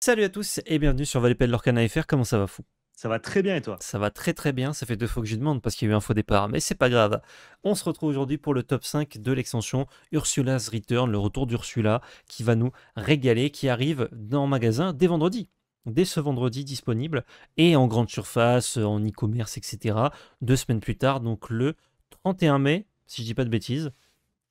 Salut à tous et bienvenue sur Valépé de l'Orcana FR, comment ça va fou? Ça va très bien et toi? Ça va très très bien, ça fait 2 fois que je lui demande parce qu'il y a eu un faux départ, mais c'est pas grave. On se retrouve aujourd'hui pour le top 5 de l'extension Ursula's Return, le retour d'Ursula qui va nous régaler, qui arrive dans le magasin dès vendredi. Dès ce vendredi disponible et en grande surface, en e-commerce, etc. 2 semaines plus tard, donc le 31 mai, si je dis pas de bêtises.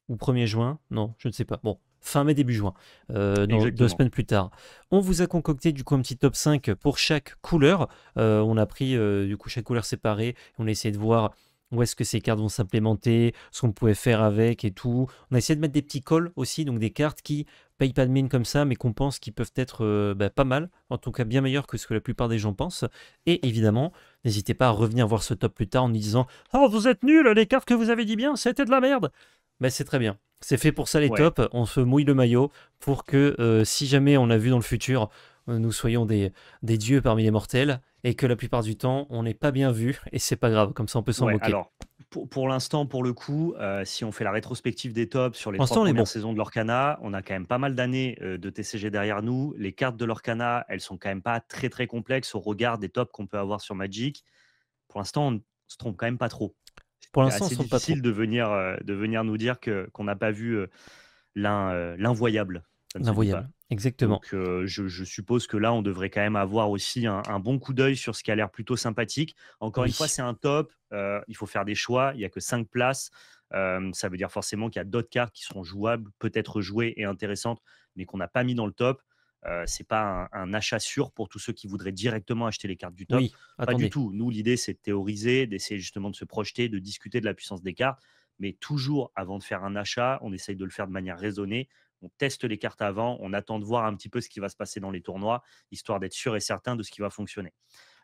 Ou 1er juin, non, je ne sais pas. Bon, fin mai, début juin, dans 2 Exactement. semaines plus tard. On vous a concocté du coup un petit top 5 pour chaque couleur. On a pris du coup chaque couleur séparée. On a essayé de voir où est-ce que ces cartes vont s'implémenter, ce qu'on pouvait faire avec et tout. On a essayé de mettre des petits calls aussi, donc des cartes qui payent pas de mine comme ça, mais qu'on pense qui peuvent être pas mal, en tout cas bien meilleures que ce que la plupart des gens pensent. Et évidemment, n'hésitez pas à revenir voir ce top plus tard en nous disant Oh, vous êtes nuls, les cartes que vous avez dit bien, c'était de la merde. Ben, c'est très bien. C'est fait pour ça les Ouais, tops. On se mouille le maillot pour que si jamais on a vu dans le futur, nous soyons des dieux parmi les mortels et que la plupart du temps on n'est pas bien vu et c'est pas grave. Comme ça on peut s'en ouais. moquer. Alors, pour l'instant, pour le coup, si on fait la rétrospective des tops sur les Pour 3 l'instant on est premières bon. saisons de l'Orcana, on a quand même pas mal d'années, de TCG derrière nous. Les cartes de l'Orcana, elles sont quand même pas très, très complexes au regard des tops qu'on peut avoir sur Magic. Pour l'instant, on se trompe quand même pas trop. Pour C'est l'instant on assez se trompe pas trop. difficile de venir nous dire qu'on n'a pas vu, l'invoyable. Ça ne se dit pas. L'invoyable. Exactement. Donc, je suppose que là, on devrait quand même avoir aussi un bon coup d'œil sur ce qui a l'air plutôt sympathique. Encore une fois, Oui. c'est un top. Il faut faire des choix. Il y a que 5 places. Ça veut dire forcément qu'il y a d'autres cartes qui seront jouables, peut-être jouées et intéressantes, mais qu'on n'a pas mis dans le top. C'est pas un achat sûr pour tous ceux qui voudraient directement acheter les cartes du top. Oui. Pas du Attendez. tout. Nous, l'idée, c'est de théoriser, d'essayer justement de se projeter, de discuter de la puissance des cartes. Mais toujours, avant de faire un achat, on essaye de le faire de manière raisonnée. On teste les cartes avant, on attend de voir un petit peu ce qui va se passer dans les tournois, histoire d'être sûr et certain de ce qui va fonctionner.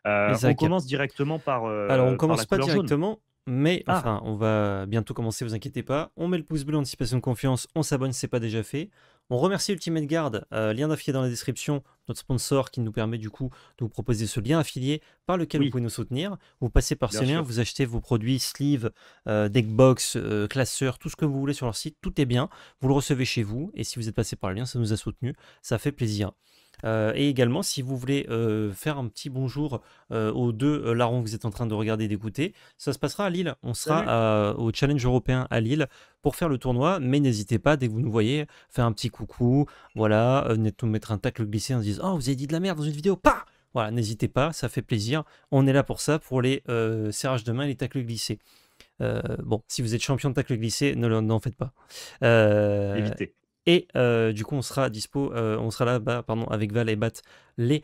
On Isaac. commence directement Alors on par commence la pas couleur jaune. directement, mais Ah, enfin on va bientôt commencer, vous inquiétez pas. On met le pouce bleu, anticipation de confiance, on s'abonne si c'est pas déjà fait. On remercie Ultimate Guard, lien d'affilié dans la description, notre sponsor qui nous permet du coup de vous proposer ce lien affilié par lequel vous oui, pouvez nous soutenir. Vous passez par bien ce lien, sûr. vous achetez vos produits sleeve, deckbox, classeur, tout ce que vous voulez sur leur site, tout est bien. Vous le recevez chez vous et si vous êtes passé par le lien, ça nous a soutenu, ça fait plaisir. Et également, si vous voulez faire un petit bonjour aux deux larrons que vous êtes en train de regarder et d'écouter, ça se passera à Lille. On Salut. sera au Challenge européen à Lille pour faire le tournoi, mais n'hésitez pas, dès que vous nous voyez, faire un petit coucou, voilà, nous mettre un tacle glissé en se disant « Oh, vous avez dit de la merde dans une vidéo, pas !» Voilà, n'hésitez pas, ça fait plaisir. On est là pour ça, pour les serrages de main et les tacles glissés. Bon, si vous êtes champion de tacle glissé, n'en faites pas. Euh, Évitez. et du coup, on sera dispo, on sera là pardon, avec Val et Bat les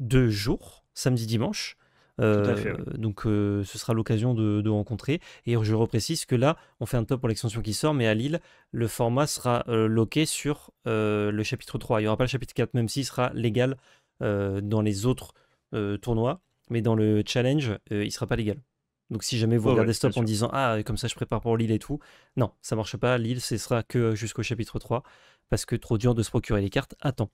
2 jours, samedi, dimanche. Tout à fait, oui. Donc ce sera l'occasion de rencontrer. Et je reprécise que là, on fait un top pour l'extension qui sort, mais à Lille, le format sera loqué sur le chapitre 3. Il n'y aura pas le chapitre 4, même s'il sera légal dans les autres tournois. Mais dans le challenge, il ne sera pas légal. Donc si jamais vous Ouais, ouais, regardez bien stop en sûr. disant ah comme ça je prépare pour Lille et tout, non ça marche pas, Lille ce sera que jusqu'au chapitre 3 parce que trop dur de se procurer les cartes à temps.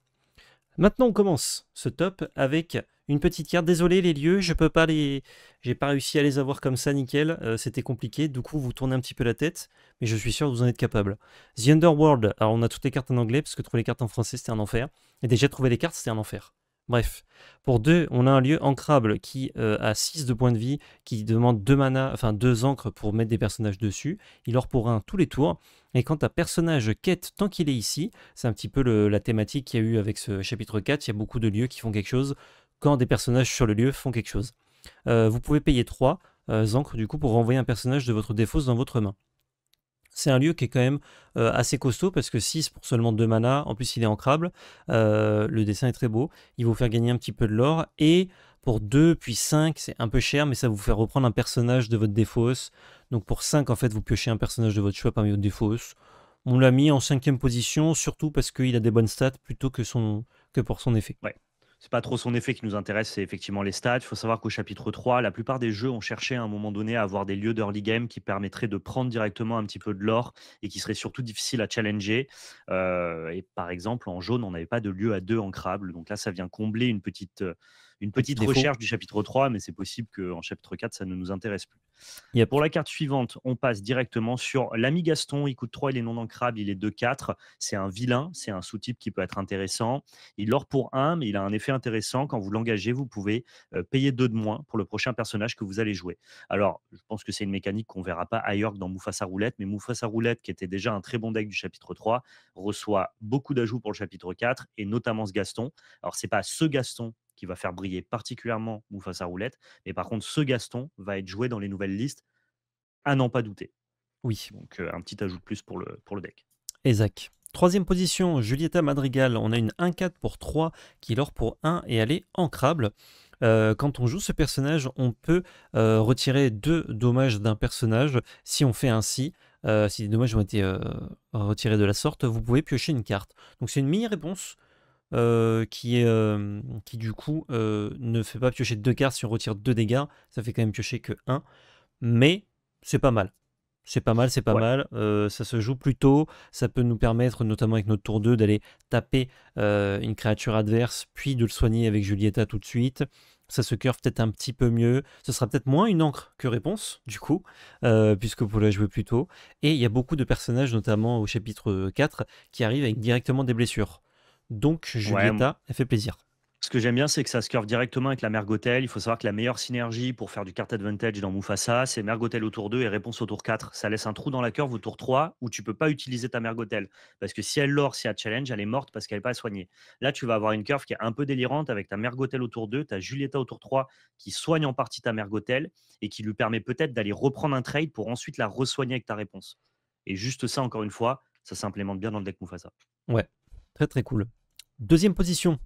Maintenant on commence ce top avec une petite carte, désolé les lieux, je peux pas j'ai pas réussi à les avoir comme ça nickel, c'était compliqué, du coup vous tournez un petit peu la tête, mais je suis sûr que vous en êtes capable. The Underworld, alors on a toutes les cartes en anglais parce que trouver les cartes en français c'était un enfer, et déjà trouver les cartes c'était un enfer. Bref, pour 2, on a un lieu ancrable qui a 6 de points de vie, qui demande 2 mana, enfin 2 encres pour mettre des personnages dessus. Il aura pour 1 tous les tours. Et quand un personnage quête tant qu'il est ici, c'est un petit peu la thématique qu'il y a eu avec ce chapitre 4, il y a beaucoup de lieux qui font quelque chose quand des personnages sur le lieu font quelque chose. Vous pouvez payer 3 encres du coup pour renvoyer un personnage de votre défausse dans votre main. C'est un lieu qui est quand même assez costaud parce que 6 pour seulement 2 mana, en plus il est ancrable, le dessin est très beau, il va vous faire gagner un petit peu de l'or, et pour 2 puis 5 c'est un peu cher mais ça va vous faire reprendre un personnage de votre défausse, donc pour 5 en fait vous piochez un personnage de votre choix parmi votre défausse. On l'a mis en 5e position surtout parce qu'il a des bonnes stats plutôt que pour son effet. Ouais. C'est pas trop son effet qui nous intéresse, c'est effectivement les stats. Il faut savoir qu'au chapitre 3, la plupart des jeux ont cherché à un moment donné à avoir des lieux d'early game qui permettraient de prendre directement un petit peu de l'or et qui seraient surtout difficiles à challenger. Et par exemple, en jaune, on n'avait pas de lieu à 2 ancrables. Donc là, ça vient combler une Un petit petite défaut. recherche du chapitre 3, mais c'est possible qu'en chapitre 4, ça ne nous intéresse plus. Yep. Pour la carte suivante, on passe directement sur l'ami Gaston. Il coûte 3, il est non ancrable, il est 2-4. C'est un vilain, c'est un sous-type qui peut être intéressant. Il l'or pour 1, mais il a un effet intéressant, quand vous l'engagez, vous pouvez payer 2 de moins pour le prochain personnage que vous allez jouer. Alors, je pense que c'est une mécanique qu'on verra pas ailleurs que dans Mufasa Roulette, mais Mufasa Roulette, qui était déjà un très bon deck du chapitre 3, reçoit beaucoup d'ajouts pour le chapitre 4, et notamment ce Gaston. Alors, c'est pas ce Gaston qui va faire briller particulièrement Mufasa Roulette, mais par contre, ce Gaston va être joué dans les nouvelles listes, à n'en pas douter. Oui. Donc, un petit ajout de plus pour le deck. Exact. Troisième position, Julieta Madrigal. On a une 1-4 pour 3 qui l'or pour 1 et elle est ancrable. Quand on joue ce personnage, on peut retirer 2 dommages d'un personnage. Si on fait ainsi, si les dommages ont été retirés de la sorte, vous pouvez piocher une carte. Donc c'est une mini-réponse qui du coup ne fait pas piocher 2 cartes si on retire 2 dégâts. Ça fait quand même piocher que 1. Mais c'est pas mal. C'est pas mal, c'est pas Ouais. mal. Ça se joue plus tôt. Ça peut nous permettre, notamment avec notre tour 2, d'aller taper une créature adverse, puis de le soigner avec Julieta tout de suite. Ça se curve peut-être un petit peu mieux. Ce sera peut-être moins une encre que réponse, du coup, puisque vous pouvez la jouer plus tôt. Et il y a beaucoup de personnages, notamment au chapitre 4, qui arrivent avec directement des blessures. Donc Ouais, Julieta, elle fait plaisir. ce que j'aime bien, c'est que ça se curve directement avec la Mergotel. Il faut savoir que la meilleure synergie pour faire du card advantage dans Mufasa, c'est Mergotel au tour 2 et réponse au tour 4. Ça laisse un trou dans la curve au tour 3 où tu peux pas utiliser ta Mergotel. Parce que si elle lore, si elle challenge, elle est morte parce qu'elle n'est pas soignée. Là, tu vas avoir une curve qui est un peu délirante avec ta Mergotel au tour 2, ta Julieta au tour 3 qui soigne en partie ta Mergotel et qui lui permet peut-être d'aller reprendre un trade pour ensuite la resoigner avec ta réponse. Et juste ça, encore une fois, ça s'implémente bien dans le deck Mufasa. Ouais, très très cool. Deuxième position.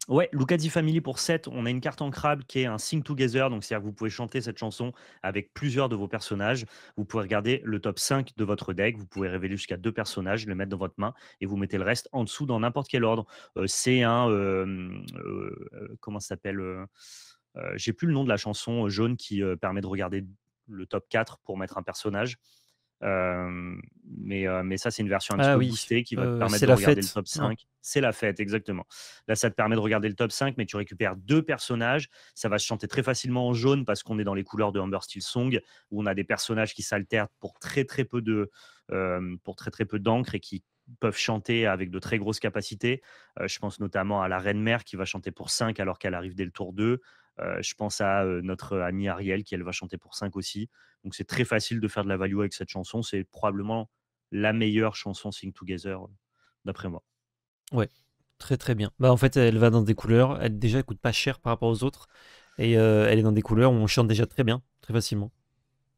Ouais, Lucadi Family pour 7, on a une carte ancrable qui est un Sing Together, donc c'est-à-dire que vous pouvez chanter cette chanson avec plusieurs de vos personnages. Vous pouvez regarder le top 5 de votre deck, vous pouvez révéler jusqu'à 2 personnages, le mettre dans votre main et vous mettez le reste en dessous dans n'importe quel ordre. C'est un comment ça s'appelle j'ai plus le nom de la chanson jaune qui permet de regarder le top 4 pour mettre un personnage. Mais ça, c'est une version un petit Ah peu oui, boostée qui va te permettre c'est de la regarder le fête. top Non. 5. C'est la fête, exactement. Là, ça te permet de regarder le top 5, mais tu récupères 2 personnages. Ça va se chanter très facilement en jaune parce qu'on est dans les couleurs de Amber Steel Song, où on a des personnages qui s'altèrent pour très, très peu d'encre et qui peuvent chanter avec de très grosses capacités. Je pense notamment à la Reine Mère qui va chanter pour 5 alors qu'elle arrive dès le tour 2. Je pense à notre amie Ariel qui, elle, va chanter pour 5 aussi. Donc c'est très facile de faire de la value avec cette chanson. C'est probablement la meilleure chanson Sing Together, d'après moi. Ouais, très très bien. Bah en fait, elle va dans des couleurs. Elle déjà elle coûte pas cher par rapport aux autres. Et elle est dans des couleurs où on chante déjà très bien, très facilement.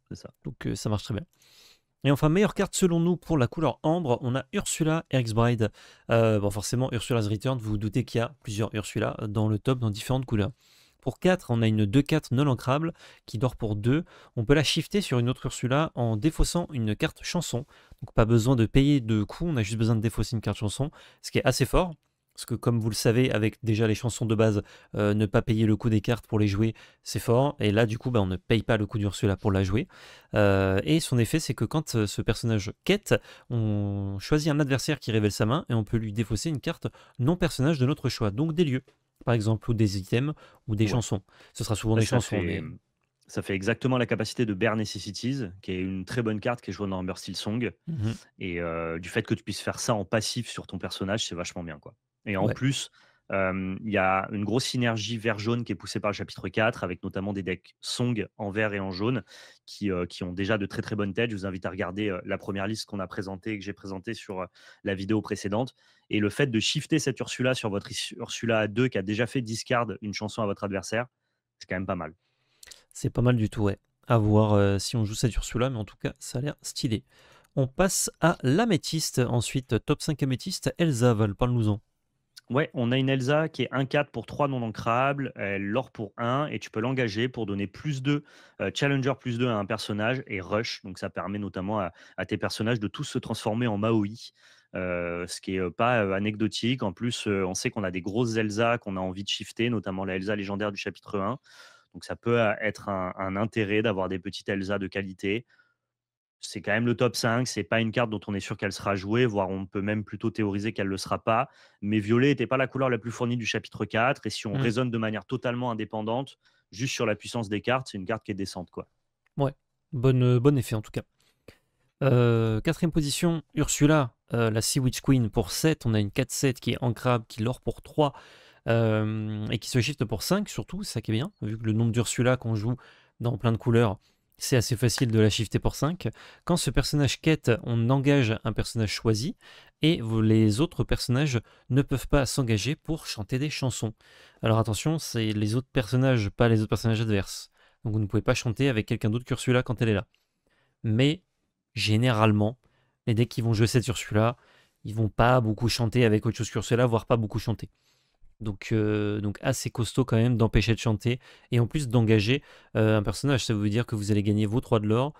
C'est ça. Donc ça marche très bien. Et enfin, meilleure carte selon nous pour la couleur ambre, on a Ursula Erxbride. Bon, forcément, Ursula's Return, vous vous doutez qu'il y a plusieurs Ursula dans le top dans différentes couleurs. Pour 4, on a une 2-4 non ancrable qui dort pour 2. On peut la shifter sur une autre Ursula en défaussant une carte chanson. Donc pas besoin de payer de coût, on a juste besoin de défausser une carte chanson, ce qui est assez fort. Parce que comme vous le savez, avec déjà les chansons de base, ne pas payer le coût des cartes pour les jouer, c'est fort. Et là, du coup, bah, on ne paye pas le coût d'Ursula pour la jouer. Et son effet, c'est que quand ce personnage quête, on choisit un adversaire qui révèle sa main et on peut lui défausser une carte non personnage de notre choix. Donc des lieux, par exemple, ou des items, ou des Ouais. chansons. Ce sera souvent Bah, des chansons, mais ça fait exactement la capacité de Bare Necessities, qui est une très bonne carte qui est jouée dans Amber Steel Song. mhm, Et du fait que tu puisses faire ça en passif sur ton personnage, c'est vachement bien, quoi. Et en ouais. plus, il y a une grosse synergie vert-jaune qui est poussée par le chapitre 4, avec notamment des decks Song en vert et en jaune, qui ont déjà de très très bonnes têtes. Je vous invite à regarder la première liste qu'on a présentée, que j'ai présentée sur la vidéo précédente. Et le fait de shifter cette Ursula sur votre Ursula à 2 qui a déjà fait discard une chanson à votre adversaire, c'est quand même pas mal. C'est pas mal du tout, ouais. À voir si on joue cette Ursula, mais en tout cas, ça a l'air stylé. On passe à l'améthyste. Ensuite, top 5 améthyste. Elsa, Val, parle-nous-en. Ouais, on a une Elsa qui est 1-4 pour 3 non ancrables, elle l'or pour 1 et tu peux l'engager pour donner plus 2, challenger plus 2 à un personnage et rush. Donc ça permet notamment à tes personnages de tous se transformer en Maoi, ce qui est pas anecdotique. En plus, on sait qu'on a des grosses Elsa qu'on a envie de shifter, notamment la Elsa légendaire du chapitre 1. Donc ça peut être un intérêt d'avoir des petites Elsa de qualité. C'est quand même le top 5, c'est pas une carte dont on est sûr qu'elle sera jouée, voire on peut même plutôt théoriser qu'elle ne le sera pas. Mais violet n'était pas la couleur la plus fournie du chapitre 4, et si on Hmm. raisonne de manière totalement indépendante, juste sur la puissance des cartes, c'est une carte qui est décente, quoi. Ouais, bon effet en tout cas. Quatrième position, Ursula, la Sea Witch Queen pour 7. On a une 4-7 qui est ancrable, qui l'or pour 3. et qui se shift pour 5 surtout, c'est ça qui est bien, vu que le nombre d'Ursula qu'on joue dans plein de couleurs, c'est assez facile de la shifter pour 5. Quand ce personnage quête, on engage un personnage choisi, et les autres personnages ne peuvent pas s'engager pour chanter des chansons. Alors attention, c'est les autres personnages, pas les autres personnages adverses. Donc vous ne pouvez pas chanter avec quelqu'un d'autre qu'Ursula quand elle est là. Mais généralement, les decks qui vont jouer cette Ursula, ils vont pas beaucoup chanter avec autre chose qu'Ursula, voire pas beaucoup chanter. Donc assez costaud quand même d'empêcher de chanter et en plus d'engager un personnage. Ça veut dire que vous allez gagner vos 3 de l'or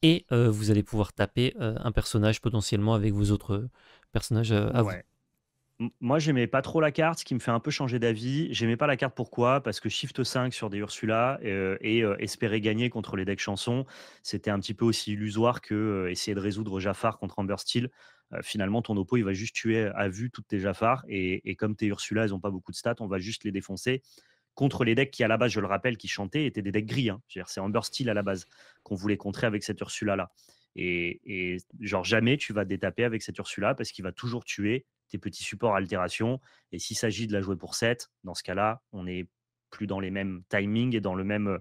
et vous allez pouvoir taper un personnage potentiellement avec vos autres personnages à vous. Ouais. Moi, j'aimais pas trop la carte, ce qui me fait un peu changer d'avis. J'aimais pas la carte, pourquoi? Parce que Shift 5 sur des Ursula espérer gagner contre les decks chansons, c'était un petit peu aussi illusoire que essayer de résoudre Jafar contre Amber Steel. Finalement, ton oppo, il va juste tuer à vue toutes tes Jafar. Et comme tes Ursula, elles ont pas beaucoup de stats, on va juste les défoncer contre les decks qui, à la base, je le rappelle, qui chantaient, étaient des decks gris, hein. Je veux dire, c'est Amber Steel à la base qu'on voulait contrer avec cette Ursula-là. Et genre, jamais tu vas détaper avec cette Ursula parce qu'il va toujours tuer tes petits supports altération. Et s'il s'agit de la jouer pour 7, dans ce cas-là, on n'est plus dans les mêmes timings et dans le même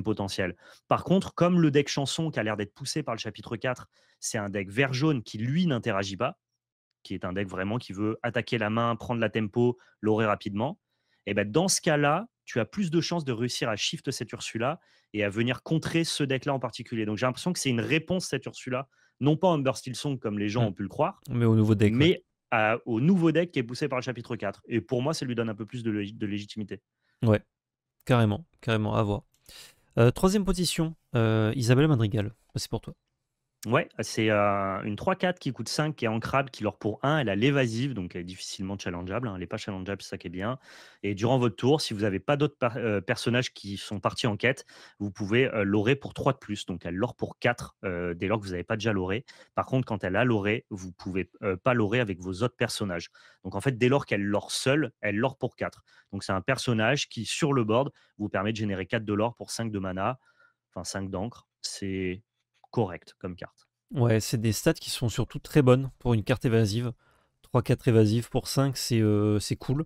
potentiel. Par contre, comme le deck chanson qui a l'air d'être poussé par le chapitre 4, c'est un deck vert-jaune qui, lui, n'interagit pas, qui est un deck vraiment qui veut attaquer la main, prendre la tempo, l'aurer rapidement, et ben dans ce cas-là, tu as plus de chances de réussir à shift cette Ursula et à venir contrer ce deck-là en particulier. Donc j'ai l'impression que c'est une réponse, cette Ursula, non pas Humber Steel Song comme les gens Mm. ont pu le croire, Mais au nouveau deck, ouais. mais au nouveau deck qui est poussé par le chapitre 4. Et pour moi, ça lui donne un peu plus de légitimité. Ouais, carrément, carrément, à voir. Troisième position, Isabelle Madrigal. C'est pour toi. Ouais, c'est une 3-4 qui coûte 5, qui est ancrable, qui leur pour 1, elle a l'évasive, donc elle est difficilement challengeable, hein. Elle n'est pas challengeable, c'est ça qui est bien. Et durant votre tour, si vous n'avez pas d'autres personnages qui sont partis en quête, vous pouvez l'aurer pour 3 de plus. Donc elle l'or pour 4 dès lors que vous n'avez pas déjà l'oré. Par contre, quand elle a l'oré, vous pouvez pas l'aurer avec vos autres personnages. Donc en fait, dès lors qu'elle l'or seule, elle l'or pour 4. Donc c'est un personnage qui, sur le board, vous permet de générer 4 de l'or pour 5 de mana, enfin 5 d'encre. C'est correct comme carte. Ouais, c'est des stats qui sont surtout très bonnes pour une carte évasive. 3-4 évasives pour 5, c'est cool.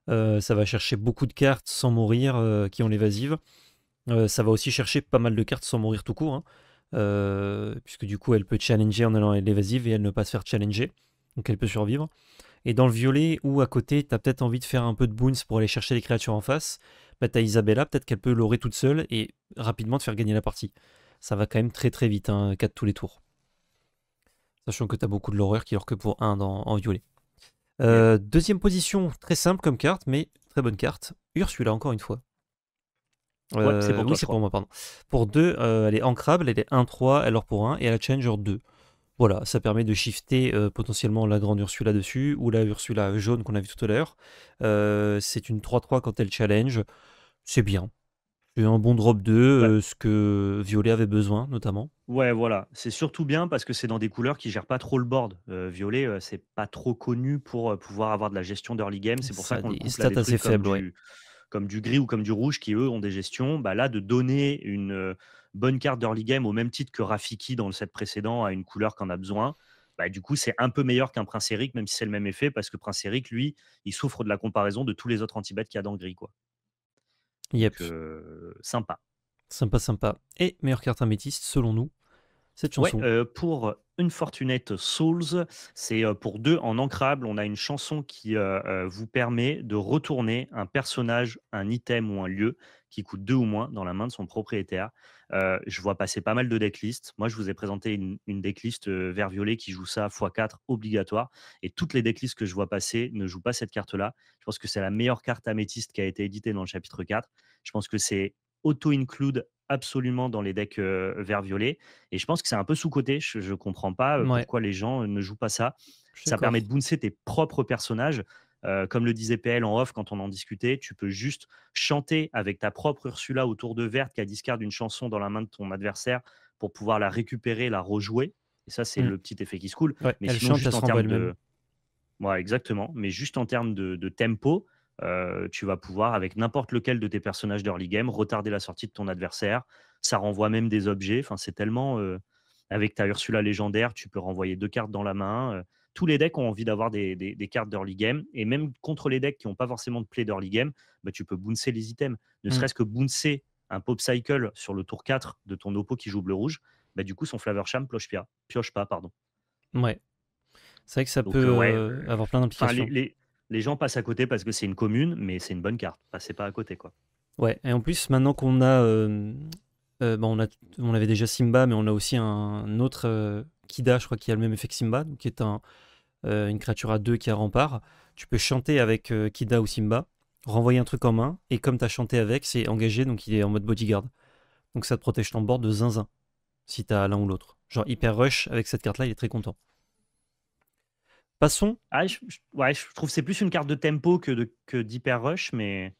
Ça va chercher beaucoup de cartes sans mourir qui ont l'évasive. Ça va aussi chercher pas mal de cartes sans mourir tout court, hein. Puisque du coup elle peut challenger en allant à l'évasive et elle ne pas se faire challenger. Donc elle peut survivre. Et dans le violet ou à côté, t'as peut-être envie de faire un peu de boons pour aller chercher les créatures en face. Bah t'as Isabella, peut-être qu'elle peut l'aurer toute seule et rapidement te faire gagner la partie. Ça va quand même très très vite, hein, 4 tous les tours. Sachant que t'as beaucoup de l'horreur qui leur que pour 1 en violet. Yep. Deuxième position, très simple comme carte, mais très bonne carte. Ursula, encore une fois. Ouais, c'est pour Oui, toi, je c'est pour crois. moi, pardon. Pour 2, elle est ancrable, elle est 1-3, elle or pour 1, et elle a Challenger 2. Voilà, ça permet de shifter potentiellement la grande Ursula dessus, ou la Ursula jaune qu'on a vu tout à l'heure. C'est une 3-3 quand elle challenge. C'est bien. C'est un bon drop 2, Bah, ce que Violet avait besoin, notamment. ouais, voilà. C'est surtout bien parce que c'est dans des couleurs qui gèrent pas trop le board. Violet, c'est pas trop connu pour pouvoir avoir de la gestion d'early game. C'est pour Ça ça a qu'on le des couple à stats des assez trucs faibles, ouais. comme du gris ou comme du rouge qui, eux, ont des gestions. Bah, là, de donner une bonne carte d'early game au même titre que Rafiki dans le set précédent à une couleur qu'on a besoin, bah, du coup, c'est un peu meilleur qu'un Prince Eric, même si c'est le même effet, parce que Prince Eric, lui, il souffre de la comparaison de tous les autres anti-bêtes qu'il y a dans le gris, quoi. Yep. Donc, sympa. Sympa, sympa. Et meilleure carte améthyste, selon nous, cette Ouais, chanson. pour Unfortunate Souls, c'est, pour 2 en ancrable. On a une chanson qui, vous permet de retourner un personnage, un item ou un lieu qui coûte 2 ou moins dans la main de son propriétaire. Je vois passer pas mal de decklists. Moi, je vous ai présenté une decklist, vert violet qui joue ça x4 obligatoire et toutes les decklists que je vois passer ne jouent pas cette carte-là. Je pense que c'est la meilleure carte améthyste qui a été éditée dans le chapitre 4. Je pense que c'est auto include absolument dans les decks, vert violet et je pense que c'est un peu sous-coté. Je comprends pas, Ouais, pourquoi les gens, ne jouent pas ça. je suis Ça permet d'accord. de bouncer tes propres personnages. Comme le disait PL en off quand on en discutait, tu peux juste chanter avec ta propre Ursula autour de verte qui a discard une chanson dans la main de ton adversaire pour pouvoir la récupérer, la rejouer et ça, c'est Mm. le petit effet qui se coule. Ouais, Mais elle sinon, chante, elle juste se en renvoie termes elle-même. de ouais, exactement, mais juste en termes de tempo, tu vas pouvoir, avec n'importe lequel de tes personnages d'early game, retarder la sortie de ton adversaire. Ça renvoie même des objets. Enfin, c'est tellement, avec ta Ursula légendaire, tu peux renvoyer 2 cartes dans la main, tous les decks ont envie d'avoir des cartes d'early game. Et même contre les decks qui n'ont pas forcément de play d'early game, bah, tu peux bouncer les items. Ne Mm. serait-ce que bouncer un Pop Cycle sur le tour 4 de ton oppo qui joue bleu-rouge, bah, du coup, son Flavorsham pioche pas. Pardon. Ouais. C'est vrai que ça peut Donc, ouais, avoir plein enfin, d'implications. les gens passent à côté parce que c'est une commune, mais c'est une bonne carte. Passez pas à côté, quoi. Ouais, et en plus, maintenant qu'on a, bon, on avait déjà Simba, mais on a aussi un autre Kida, je crois, qui a le même effet que Simba, donc qui est une créature à 2 qui a rempart. Tu peux chanter avec Kida ou Simba, renvoyer un truc en main, et comme tu as chanté avec, c'est engagé, donc il est en mode bodyguard. Donc ça te protège ton board de zinzin, si tu as l'un ou l'autre. Genre Hyper Rush, avec cette carte-là, il est très content. Passons. Ah, ouais, je trouve que c'est plus une carte de tempo que d'hyper rush, mais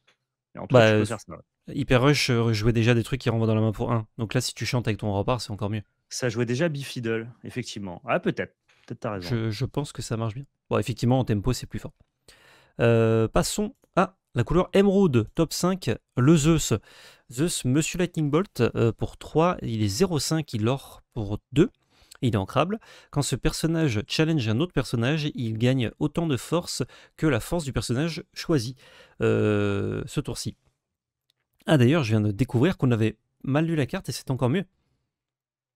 entre autres, tu Bah, peux faire ça. Ouais. Hyper Rush jouait déjà des trucs qui renvoient dans la main pour 1. Donc là, si tu chantes avec ton rempart, c'est encore mieux. Ça jouait déjà Bifiddle, effectivement. Ah, peut-être. Peut-être t'as raison. Je pense que ça marche bien. Bon, effectivement, en tempo, c'est plus fort. Passons à la couleur émeraude, top 5, le Zeus. Zeus, Monsieur Lightning Bolt, pour 3, il est 0,5, il or pour 2. Il est ancrable. Quand ce personnage challenge un autre personnage, il gagne autant de force que la force du personnage choisi ce tour-ci. Ah d'ailleurs, je viens de découvrir qu'on avait mal lu la carte et c'est encore mieux.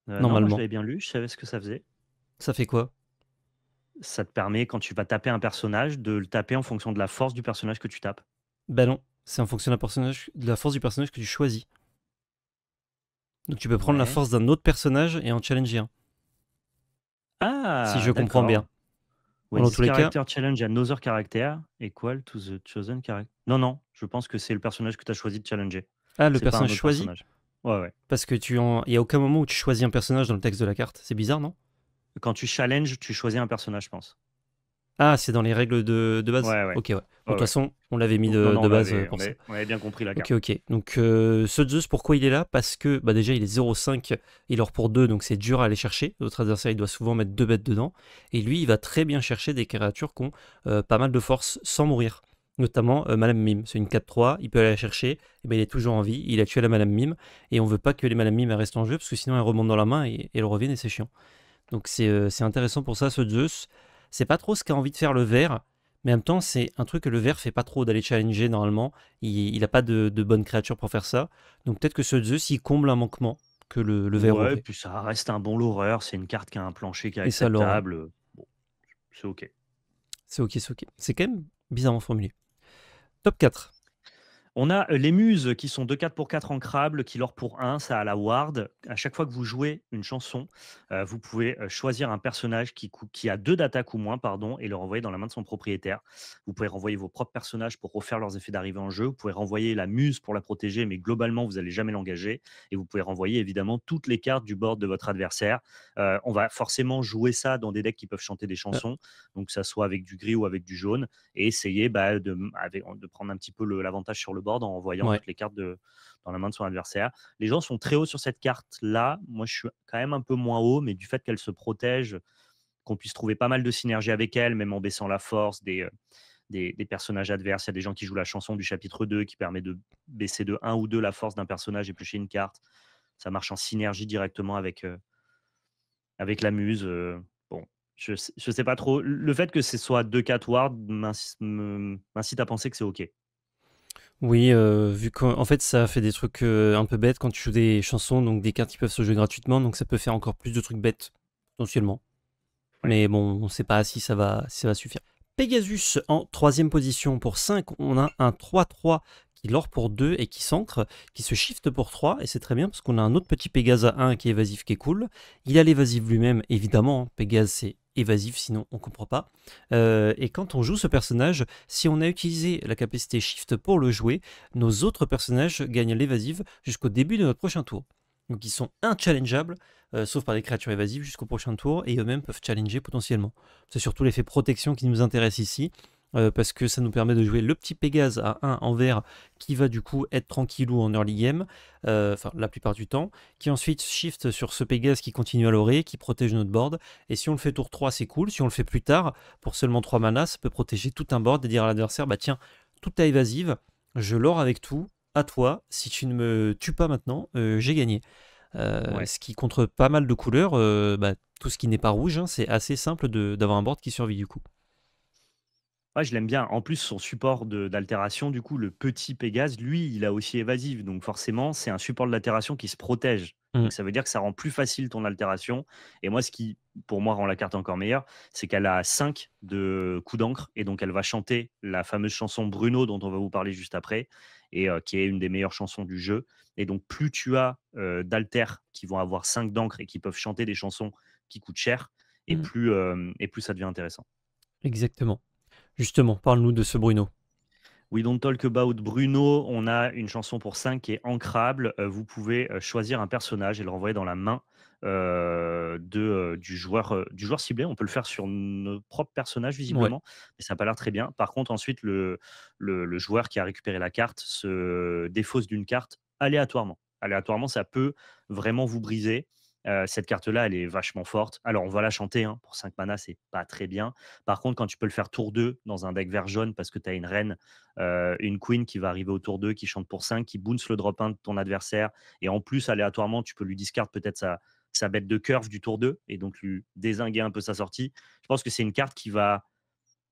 Non, moi je Normalement. l'avais bien lu, je savais ce que ça faisait. Ça fait quoi? Ça te permet, quand tu vas taper un personnage, de le taper en fonction de la force du personnage que tu tapes. Ben non, c'est en fonction de la force du personnage que tu choisis. Donc tu peux prendre la Ouais. force d'un autre personnage et en challenger un. Si Ah, je comprends bien. d'accord. Bon, When dans this tous les cas, character challenge another character equal to the chosen character. Non, non, je pense que c'est le personnage que tu as choisi de challenger. le C'est pas un personnage autre choisi, personnage. Ouais, ouais. parce que il y a aucun moment où tu choisis un personnage dans le texte de la carte. C'est bizarre, non? Quand tu challenges, tu choisis un personnage, je pense. Ah, c'est dans les règles de base? Ouais, ouais. Ok, ouais. Bon, de Ouais, toute ouais. façon, on l'avait mis Donc, non, non, de base pour ça. on avait bien compris la Ok, carte. ok. Donc, ce Zeus, pourquoi il est là? Parce que bah, déjà, il est 0,5, il or pour 2, donc c'est dur à aller chercher. Notre adversaire, il doit souvent mettre 2 bêtes dedans. Et lui, il va très bien chercher des créatures qui ont pas mal de force sans mourir. Notamment Madame Mime. C'est une 4-3, il peut aller la chercher, et ben, il est toujours en vie, il a tué la Madame Mime, et on veut pas que les Madame Mime elles restent en jeu, parce que sinon elles remontent dans la main et elles reviennent et c'est chiant. Donc c'est intéressant pour ça, ce Zeus. C'est pas trop ce qu'a envie de faire le vert, mais en même temps, c'est un truc que le vert fait pas trop d'aller challenger normalement. Il a pas de bonnes créatures pour faire ça. Donc peut-être que ce Zeus, il comble un manquement que le vert Ouais, aurait. puis ça reste un bon loreur. C'est une carte qui a un plancher qui est Et ça l'aurait. acceptable. Bon, c'est OK. C'est ok, c'est ok. C'est quand même bizarrement formulé. Top 4. On a les muses qui sont 2 4 pour 4 ancrables, qui leur pour 1, ça a la ward. À chaque fois que vous jouez une chanson, vous pouvez choisir un personnage qui a 2 d'attaque ou moins, pardon, et le renvoyer dans la main de son propriétaire. Vous pouvez renvoyer vos propres personnages pour refaire leurs effets d'arrivée en jeu. Vous pouvez renvoyer la muse pour la protéger, mais globalement, vous n'allez jamais l'engager. Et vous pouvez renvoyer évidemment toutes les cartes du board de votre adversaire. On va forcément jouer ça dans des decks qui peuvent chanter des chansons, donc que ça soit avec du gris ou avec du jaune, et essayer de prendre un petit peu l'avantage sur le board en envoyant Ouais. toutes les cartes dans la main de son adversaire. Les gens sont très hauts sur cette carte-là. Moi, je suis quand même un peu moins haut, mais du fait qu'elle se protège, qu'on puisse trouver pas mal de synergie avec elle, même en baissant la force des personnages adverses. Il y a des gens qui jouent la chanson du chapitre 2 qui permet de baisser de 1 ou 2 la force d'un personnage et piocher une carte. Ça marche en synergie directement avec la muse. Bon, je sais pas trop. Le fait que ce soit 2-4 ward m'incite à penser que c'est OK. Oui, vu qu'en fait ça fait des trucs un peu bêtes quand tu joues des chansons, donc des cartes qui peuvent se jouer gratuitement, donc ça peut faire encore plus de trucs bêtes, potentiellement. Ouais. Mais bon, on ne sait pas si ça va suffire. Pegasus en troisième position pour 5. On a un 3-3 qui lore pour 2 et qui s'ancre, qui se shift pour 3. Et c'est très bien parce qu'on a un autre petit Pégase à 1 qui est évasif, qui est cool. Il a l'évasif lui-même, évidemment. Pégase, c'est évasif, sinon on ne comprend pas. Et quand on joue ce personnage, si on a utilisé la capacité shift pour le jouer, nos autres personnages gagnent l'évasive jusqu'au début de notre prochain tour. Donc ils sont inchallengeables, sauf par des créatures évasives jusqu'au prochain tour, et eux-mêmes peuvent challenger potentiellement. C'est surtout l'effet protection qui nous intéresse ici, parce que ça nous permet de jouer le petit Pégase à 1 en vert, qui va du coup être tranquillou en early game, enfin la plupart du temps, qui ensuite shift sur ce Pégase qui continue à l'orer, qui protège notre board, et si on le fait tour 3 c'est cool, si on le fait plus tard, pour seulement 3 manas, ça peut protéger tout un board et dire à l'adversaire, bah tiens, toute ta évasive, je l'ore avec tout, à toi, si tu ne me tues pas maintenant, j'ai gagné. Ouais. ce qui contre pas mal de couleurs, tout ce qui n'est pas rouge, hein, c'est assez simple d'avoir un board qui survit du coup. Ouais, je l'aime bien. En plus, son support d'altération, du coup, le petit Pégase, lui, il a aussi évasive. Donc forcément, c'est un support de l'altération qui se protège. Mm. Donc ça veut dire que ça rend plus facile ton altération. Et moi, ce qui, pour moi, rend la carte encore meilleure, c'est qu'elle a 5 de coups d'encre. Et donc, elle va chanter la fameuse chanson Bruno, dont on va vous parler juste après, et qui est une des meilleures chansons du jeu. Et donc, plus tu as d'altères qui vont avoir 5 d'encre et qui peuvent chanter des chansons qui coûtent cher, Mm. et plus ça devient intéressant. Exactement. Justement, parle-nous de ce Bruno. We Don't Talk About Bruno, on a une chanson pour 5 qui est ancrable. Vous pouvez choisir un personnage et le renvoyer dans la main du joueur ciblé. On peut le faire sur nos propres personnages, Ouais. visiblement, mais ça n'a pas l'air très bien. Par contre, ensuite, le joueur qui a récupéré la carte se défausse d'une carte aléatoirement. Aléatoirement, ça peut vraiment vous briser. Cette carte-là, elle est vachement forte. Alors, on va la chanter, hein, pour 5 mana, c'est pas très bien. Par contre, quand tu peux le faire tour 2 dans un deck vert jaune parce que tu as une reine, une queen qui va arriver au tour 2, qui chante pour 5, qui bounce le drop 1 de ton adversaire. Et en plus, aléatoirement, tu peux lui discard peut-être sa bête de curve du tour 2 et donc lui dézinguer un peu sa sortie. Je pense que c'est une carte qui va,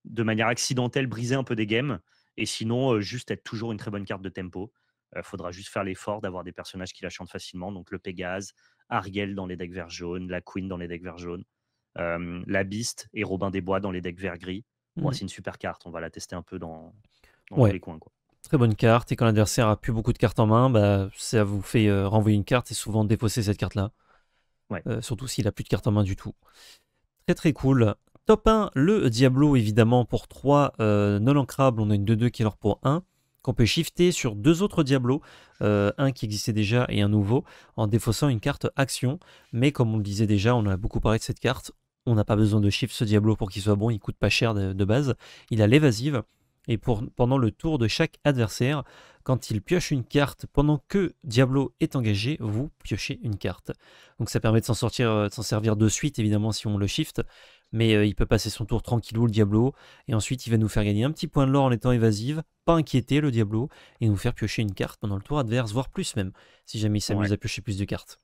de manière accidentelle, briser un peu des games. Et sinon, juste être toujours une très bonne carte de tempo. Il faudra juste faire l'effort d'avoir des personnages qui la chantent facilement. Donc le Pégase, Ariel dans les decks vert jaune, la Queen dans les decks vert jaune, la Beast et Robin des Bois dans les decks vert gris. Bon, Mm. c'est une super carte. On va la tester un peu dans tous Ouais. les coins, quoi. Très bonne carte. Et quand l'adversaire a plus beaucoup de cartes en main, ça vous fait renvoyer une carte et souvent défausser cette carte-là. Ouais. Surtout s'il a plus de cartes en main du tout. Très très cool. Top 1, le Diablo évidemment pour 3 non ancrables. On a une 2-2 qui est leur pour 1. Qu'on peut shifter sur 2 autres Diablos. Un qui existait déjà et un nouveau. En défaussant une carte action. Mais comme on le disait déjà, on a beaucoup parlé de cette carte. On n'a pas besoin de shift ce Diablo pour qu'il soit bon. Il coûte pas cher de base. Il a l'évasive. Et pendant le tour de chaque adversaire, quand il pioche une carte pendant que Diablo est engagé, vous piochez une carte. Donc ça permet de s'en sortir, de s'en servir de suite évidemment si on le shift, mais il peut passer son tour tranquillou le Diablo, et ensuite il va nous faire gagner un petit point de l'or en étant évasive, pas inquiéter le Diablo, et nous faire piocher une carte pendant le tour adverse, voire plus même, si jamais il s'amuse Ouais. à piocher plus de cartes.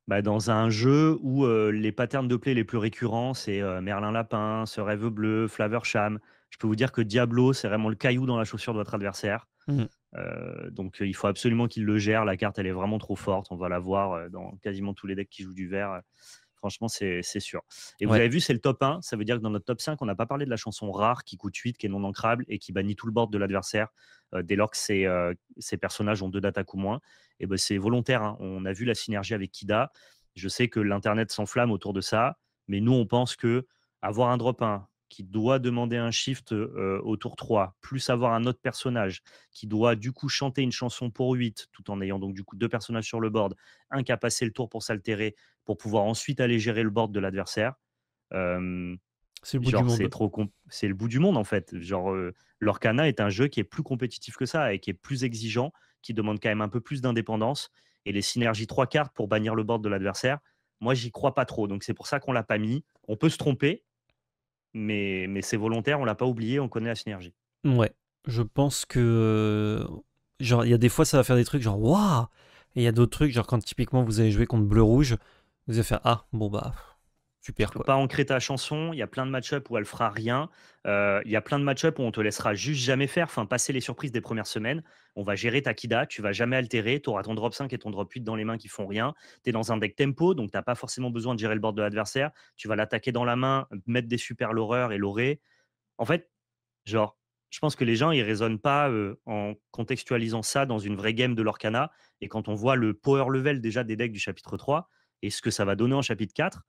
Bah, dans un jeu où les patterns de play les plus récurrents, c'est Merlin Lapin, Ce Rêve Bleu, Flaversham, je peux vous dire que Diablo, c'est vraiment le caillou dans la chaussure de votre adversaire. Mhm. Donc il faut absolument qu'il le gère. La carte, elle est vraiment trop forte. On va la voir dans quasiment tous les decks qui jouent du vert. Franchement, c'est sûr. Et vous Ouais, avez vu, c'est le top 1. Ça veut dire que dans notre top 5, on n'a pas parlé de la chanson rare qui coûte 8, qui est non ancrable et qui bannit tout le board de l'adversaire dès lors que ces personnages ont 2 d'attaque ou moins. Et ben, c'est volontaire, hein. On a vu la synergie avec Kida. Je sais que l'Internet s'enflamme autour de ça, mais nous, on pense que avoir un drop 1 qui doit demander un shift au tour 3, plus avoir un autre personnage qui doit du coup chanter une chanson pour 8, tout en ayant donc du coup 2 personnages sur le board, un qui a passé le tour pour s'altérer, pour pouvoir ensuite aller gérer le board de l'adversaire. Euh, c'est le bout du genre, monde. c'est le bout du monde en fait. Genre, l'Orcana est un jeu qui est plus compétitif que ça et qui est plus exigeant, qui demande quand même un peu plus d'indépendance. Et les synergies 3 cartes pour bannir le board de l'adversaire, moi, j'y crois pas trop. Donc, c'est pour ça qu'on l'a pas mis. On peut se tromper, mais c'est volontaire, on l'a pas oublié, on connaît la synergie. Ouais, je pense que genre il y a des fois ça va faire des trucs genre waouh, et il y a d'autres trucs genre quand typiquement vous avez joué contre bleu-rouge, vous allez faire ah bon bah Tu super peux quoi. pas ancrer ta chanson. Il y a plein de match-up où elle fera rien. Il y a plein de match-up où on te laissera juste jamais faire. Enfin, passer les surprises des premières semaines. On va gérer ta Kida. Tu vas jamais altérer. Tu auras ton drop 5 et ton drop 8 dans les mains qui font rien. Tu es dans un deck tempo, donc tu n'as pas forcément besoin de gérer le board de l'adversaire. Tu vas l'attaquer dans la main, mettre des super l'horreur et l'aurer. En fait, genre, je pense que les gens, ils raisonnent pas en contextualisant ça dans une vraie game de l'Orcana. Et quand on voit le power level déjà des decks du chapitre 3 et ce que ça va donner en chapitre 4,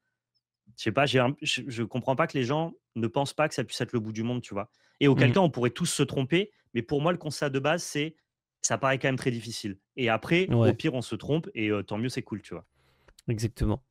je sais pas, je comprends pas que les gens ne pensent pas que ça puisse être le bout du monde, tu vois? Et auquel Mm, cas, on pourrait tous se tromper, mais pour moi, le constat de base, c'est ça paraît quand même très difficile. Et après, au ouais, pire, on se trompe et tant mieux, c'est cool, tu vois? exactement.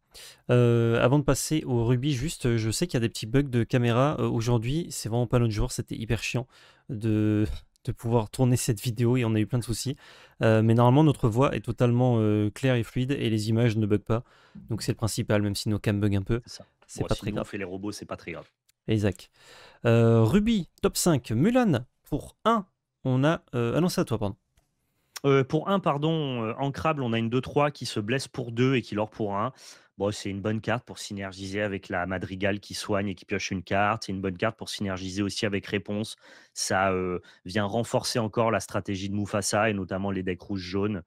Avant de passer au rugby, juste, je sais qu'il y a des petits bugs de caméra. Aujourd'hui, c'est vraiment pas notre jour, c'était hyper chiant de, de pouvoir tourner cette vidéo et on a eu plein de soucis. Mais normalement, notre voix est totalement claire et fluide et les images ne bug pas. Donc c'est le principal, même si nos cams bug un peu, C'est ça. c'est Bon, pas si très nous, on grave. fait les robots, c'est pas très grave. Isaac. Ruby, top 5. Mulan, pour 1. On a. Ah non, c'est à toi, pardon. Pour un pardon, ancrable, on a une 2-3 qui se blesse pour 2 et qui lord pour un. Bon, c'est une bonne carte pour synergiser avec la Madrigale qui soigne et qui pioche une carte. C'est une bonne carte pour synergiser aussi avec Réponse. Ça, vient renforcer encore la stratégie de Mufasa et notamment les decks rouges-jaunes,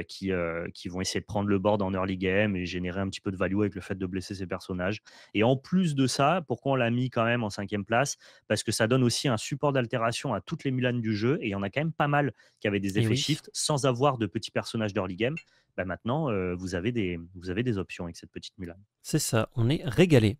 qui vont essayer de prendre le board en early game et générer un petit peu de value avec le fait de blesser ces personnages. Et en plus de ça, pourquoi on l'a mis quand même en 5e place? Parce que ça donne aussi un support d'altération à toutes les Mulanes du jeu et il y en a quand même pas mal qui avaient des Et effets oui, shift sans avoir de petits personnages d'early game. Bah maintenant, vous avez des options avec cette petite Mulan. c'est ça, on est régalé.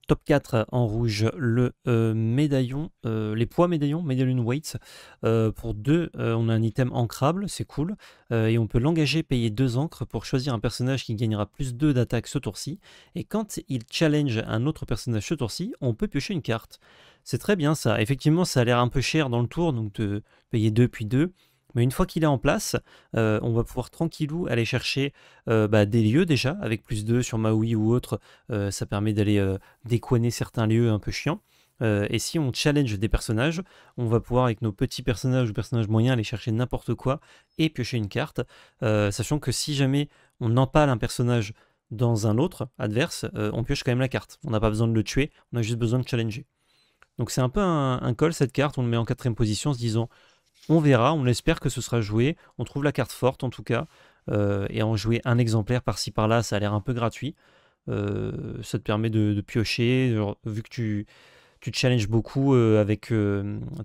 Top 4 en rouge, le médaillon, les poids médaillons, Medallion Weights. Pour 2, on a un item ancrable, c'est cool. Et on peut l'engager, payer 2 encres pour choisir un personnage qui gagnera plus 2 d'attaque ce tour-ci. Et quand il challenge un autre personnage ce tour-ci, on peut piocher une carte. C'est très bien ça. Effectivement, ça a l'air un peu cher dans le tour, donc de payer 2 puis 2. Mais une fois qu'il est en place, on va pouvoir tranquillou aller chercher des lieux déjà, avec plus 2 sur Maui ou autre. Ça permet d'aller décoiner certains lieux un peu chiants. Et si on challenge des personnages, on va pouvoir avec nos petits personnages ou personnages moyens aller chercher n'importe quoi et piocher une carte. Sachant que si jamais on empale un personnage dans un autre adverse, on pioche quand même la carte. On n'a pas besoin de le tuer, on a juste besoin de challenger. Donc c'est un peu un call cette carte, on le met en 4ème position en se disant on verra, on espère que ce sera joué, on trouve la carte forte en tout cas, et en jouer un exemplaire par-ci par-là, ça a l'air un peu gratuit. Ça te permet de piocher, genre, vu que tu te challenges beaucoup avec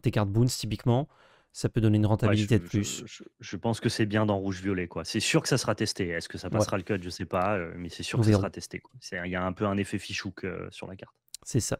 tes cartes boons typiquement, ça peut donner une Ouais, rentabilité de plus. je pense que c'est bien dans rouge-violet, quoi. C'est sûr que ça sera testé. Est-ce que ça Ouais, passera le cut? Je sais pas, mais c'est sûr nous que ça verrons. sera testé, quoi. Il y a un peu un effet fichouk, sur la carte. C'est ça.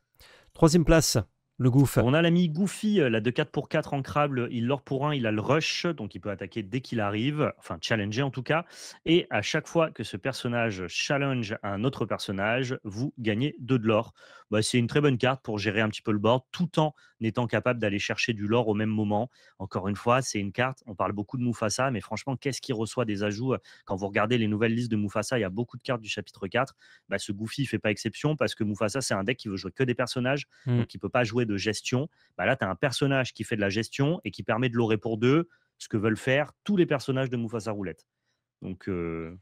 3ème place, le gouffre. On a l'ami Goofy, la de 4 pour 4 ancrable, il lord pour un, il a le rush, donc il peut attaquer dès qu'il arrive, enfin challenger en tout cas. Et à chaque fois que ce personnage challenge un autre personnage, vous gagnez 2 de l'or. Bah, c'est une très bonne carte pour gérer un petit peu le board, tout en étant capable d'aller chercher du lore au même moment. Encore une fois, c'est une carte, on parle beaucoup de Mufasa, mais franchement, qu'est-ce qui reçoit des ajouts? Quand vous regardez les nouvelles listes de Mufasa, il y a beaucoup de cartes du chapitre 4. Bah, ce Goofy ne fait pas exception parce que Mufasa, c'est un deck qui veut jouer que des personnages Hmm. donc il ne peut pas jouer de gestion. Bah là, tu as un personnage qui fait de la gestion et qui permet de l'orer pour deux, ce que veulent faire tous les personnages de Mufasa Roulette. Donc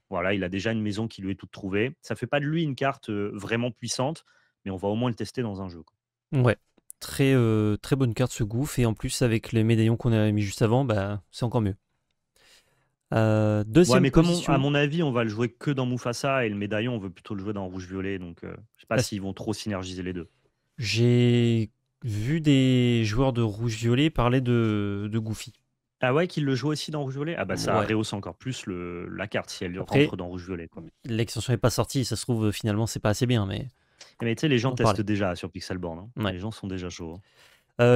voilà, il a déjà une maison qui lui est toute trouvée. Ça fait pas de lui une carte vraiment puissante, mais on va au moins le tester dans un jeu, quoi. Ouais, très bonne carte ce gouffre, et en plus avec les médaillons qu'on a mis juste avant, bah, c'est encore mieux. Ouais, Deuxième mais comme à position, mon avis, on va le jouer que dans Mufasa et le médaillon, on veut plutôt le jouer dans rouge-violet. Donc je sais pas bah, s'ils vont trop synergiser les deux. j'ai vu des joueurs de rouge-violet parler de Goofy. Ah ouais, qu'il le joue aussi dans rouge-violet? Ah bah ça Ouais. rehausse encore plus la carte si elle Après, rentre dans rouge-violet, quoi. l'extension n'est pas sortie, ça se trouve finalement c'est pas assez bien, mais Mais tu sais, les gens on en parlait. testent déjà sur Pixelborn, hein. Ouais. Les gens sont déjà chauds, hein.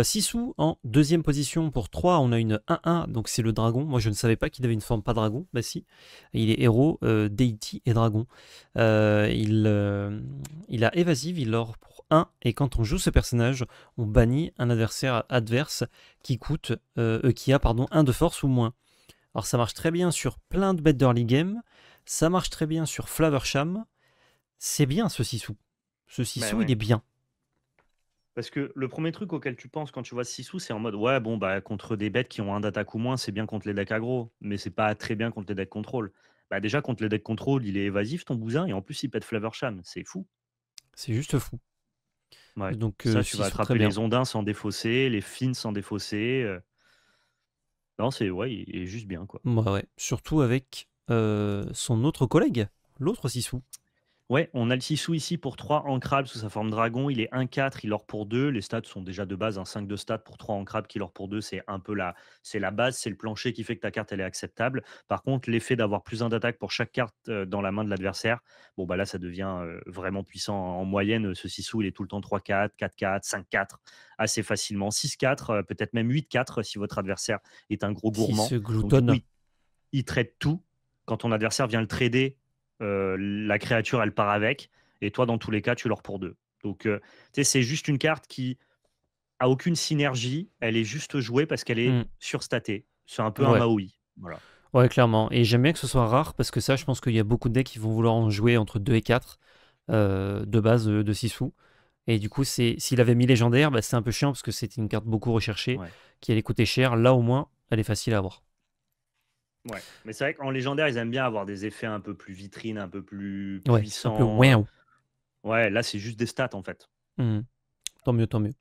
Sissou en 2ème position pour 3, on a une 1-1, donc c'est le dragon. Moi je ne savais pas qu'il avait une forme pas dragon, bah si. Il est héros, deity et dragon. Il a évasive, il lord pour 1, et quand on joue ce personnage, on bannit un adversaire adverse qui a pardon, 1 de force ou moins. Alors ça marche très bien sur plein de bêtes d'early game, ça marche très bien sur Flaversham. C'est bien ce Sissou. Ce Bah Sissou, il ouais. est bien. Parce que le premier truc auquel tu penses quand tu vois Sissou, c'est en mode ouais, bon, bah contre des bêtes qui ont un d'attaque ou moins, c'est bien contre les decks aggro, mais c'est pas très bien contre les decks contrôle. Bah déjà, contre les decks contrôle, il est évasif ton bousin, et en plus, il pète Flaversham. C'est fou. C'est juste fou. Ouais. Donc Ça, tu vas Sissou, très attraper bien. les ondins sans défausser, les fines sans défausser. Non, c'est ouais, il est juste bien, quoi. Bah ouais, surtout avec son autre collègue, l'autre Sissou. Ouais, on a le Sissou ici pour 3 ancrables sous sa forme dragon. Il est 1-4, il or pour 2. Les stats sont déjà de base un 5 de stats pour 3 ancrables qui or pour 2. C'est un peu la base, c'est le plancher qui fait que ta carte elle est acceptable. Par contre, l'effet d'avoir plus 1 d'attaque pour chaque carte dans la main de l'adversaire, bon bah là ça devient vraiment puissant. En moyenne, ce Sissou il est tout le temps 3-4, 4-4, 5-4 assez facilement, 6-4, peut-être même 8-4 si votre adversaire est un gros Qui gourmand. se Donc du coup, gloutonne. il trade tout. Quand ton adversaire vient le trader, la créature, elle part avec. Et toi, dans tous les cas, tu l'or pour deux. Donc, tu sais, c'est juste une carte qui a aucune synergie. Elle est juste jouée parce qu'elle est Hmm. surstatée. C'est un peu un Ouais. Maui. Voilà. Ouais, clairement. Et j'aime bien que ce soit rare parce que ça, je pense qu'il y a beaucoup de decks qui vont vouloir en jouer entre 2 et 4 de base de Sissou. Et du coup, s'il avait mis légendaire, bah, c'est un peu chiant parce que c'était une carte beaucoup recherchée Ouais. qui allait coûter cher. Là, au moins, elle est facile à avoir. Ouais, mais c'est vrai qu'en légendaire, ils aiment bien avoir des effets un peu plus vitrine, un peu plus Ouais, un peu puissants. wow. Ouais, là, c'est juste des stats en fait. Mhm. Tant mieux, tant mieux.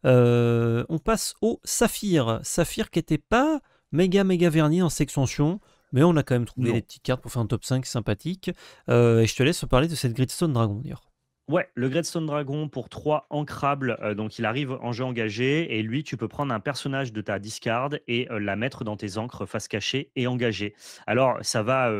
On passe au Saphir. Saphir qui était pas méga verni dans cette extension, mais on a quand même trouvé des Non. petites cartes pour faire un top 5 sympathique. Et je te laisse parler de cette Gridstone Dragon d'ailleurs. Ouais, le Greatstone Dragon pour 3 ancrables, donc il arrive en jeu engagé et lui, tu peux prendre un personnage de ta discard et la mettre dans tes encres face cachée et engagée. Alors ça va,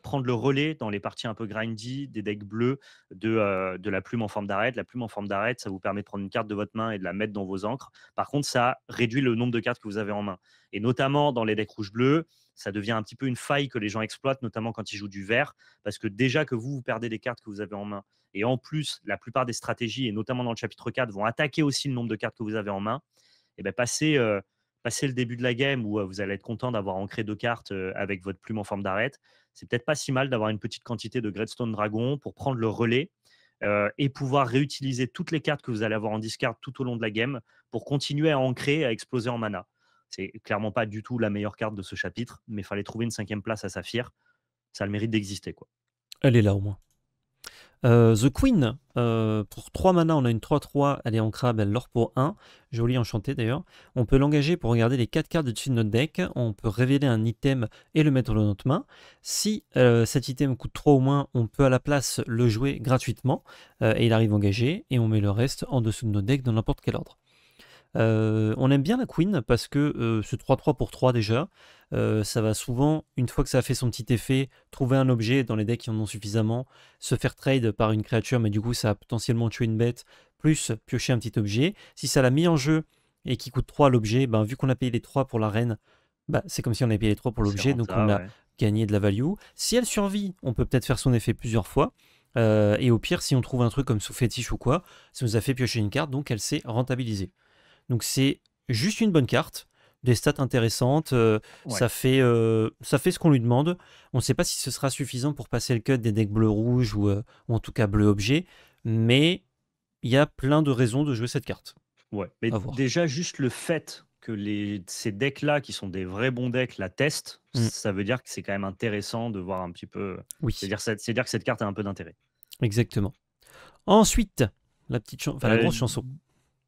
prendre le relais dans les parties un peu grindy des decks bleus de la plume en forme d'arête. La plume en forme d'arête, ça vous permet de prendre une carte de votre main et de la mettre dans vos encres. Par contre, ça réduit le nombre de cartes que vous avez en main et notamment dans les decks rouge-bleu, ça devient un petit peu une faille que les gens exploitent, notamment quand ils jouent du vert, parce que déjà que vous perdez des cartes que vous avez en main et en plus, la plupart des stratégies, et notamment dans le chapitre 4, vont attaquer aussi le nombre de cartes que vous avez en main. Et bien, passer le début de la game où vous allez être content d'avoir ancré 2 cartes avec votre plume en forme d'arête, c'est peut-être pas si mal d'avoir une petite quantité de Greatstone Dragon pour prendre le relais et pouvoir réutiliser toutes les cartes que vous allez avoir en discard tout au long de la game pour continuer à ancrer, à exploser en mana. C'est clairement pas du tout la meilleure carte de ce chapitre, mais il fallait trouver une 5e place à Saphir. Ça a le mérite d'exister, quoi. Elle est là au moins. The Queen, pour 3 mana, on a une 3-3, elle est en crabe, elle l'or pour 1, jolie enchantée d'ailleurs. On peut l'engager pour regarder les 4 cartes dessus de notre deck, on peut révéler un item et le mettre dans notre main. Si cet item coûte 3 ou moins, on peut à la place le jouer gratuitement, et il arrive engagé, et on met le reste en dessous de notre deck dans n'importe quel ordre. On aime bien la Queen parce que ce 3-3 pour 3 déjà, ça va souvent, une fois que ça a fait son petit effet, trouver un objet dans les decks qui en ont suffisamment, se faire trade par une créature, mais du coup ça va potentiellement tuer une bête, plus piocher un petit objet. Si ça l'a mis en jeu et qui coûte 3 l'objet, ben, vu qu'on a payé les 3 pour la reine, bah, c'est comme si on avait payé les 3 pour C'est l'objet, donc on rentable, a ouais. gagné de la value. Si elle survit, on peut peut-être faire son effet plusieurs fois. Et au pire, si on trouve un truc comme sous fétiche ou quoi, ça nous a fait piocher une carte, donc elle s'est rentabilisée. Donc c'est juste une bonne carte, des stats intéressantes, Ouais. ça fait ce qu'on lui demande. On ne sait pas si ce sera suffisant pour passer le cut des decks bleu-rouge ou en tout cas bleu-objet, mais il y a plein de raisons de jouer cette carte. Ouais, mais À voir. déjà juste le fait que ces decks-là, qui sont des vrais bons decks, la testent, Mm. ça veut dire que c'est quand même intéressant de voir un petit peu. Oui, C'est dire que cette carte a un peu d'intérêt. exactement. Ensuite, enfin, la Euh, grosse chanson.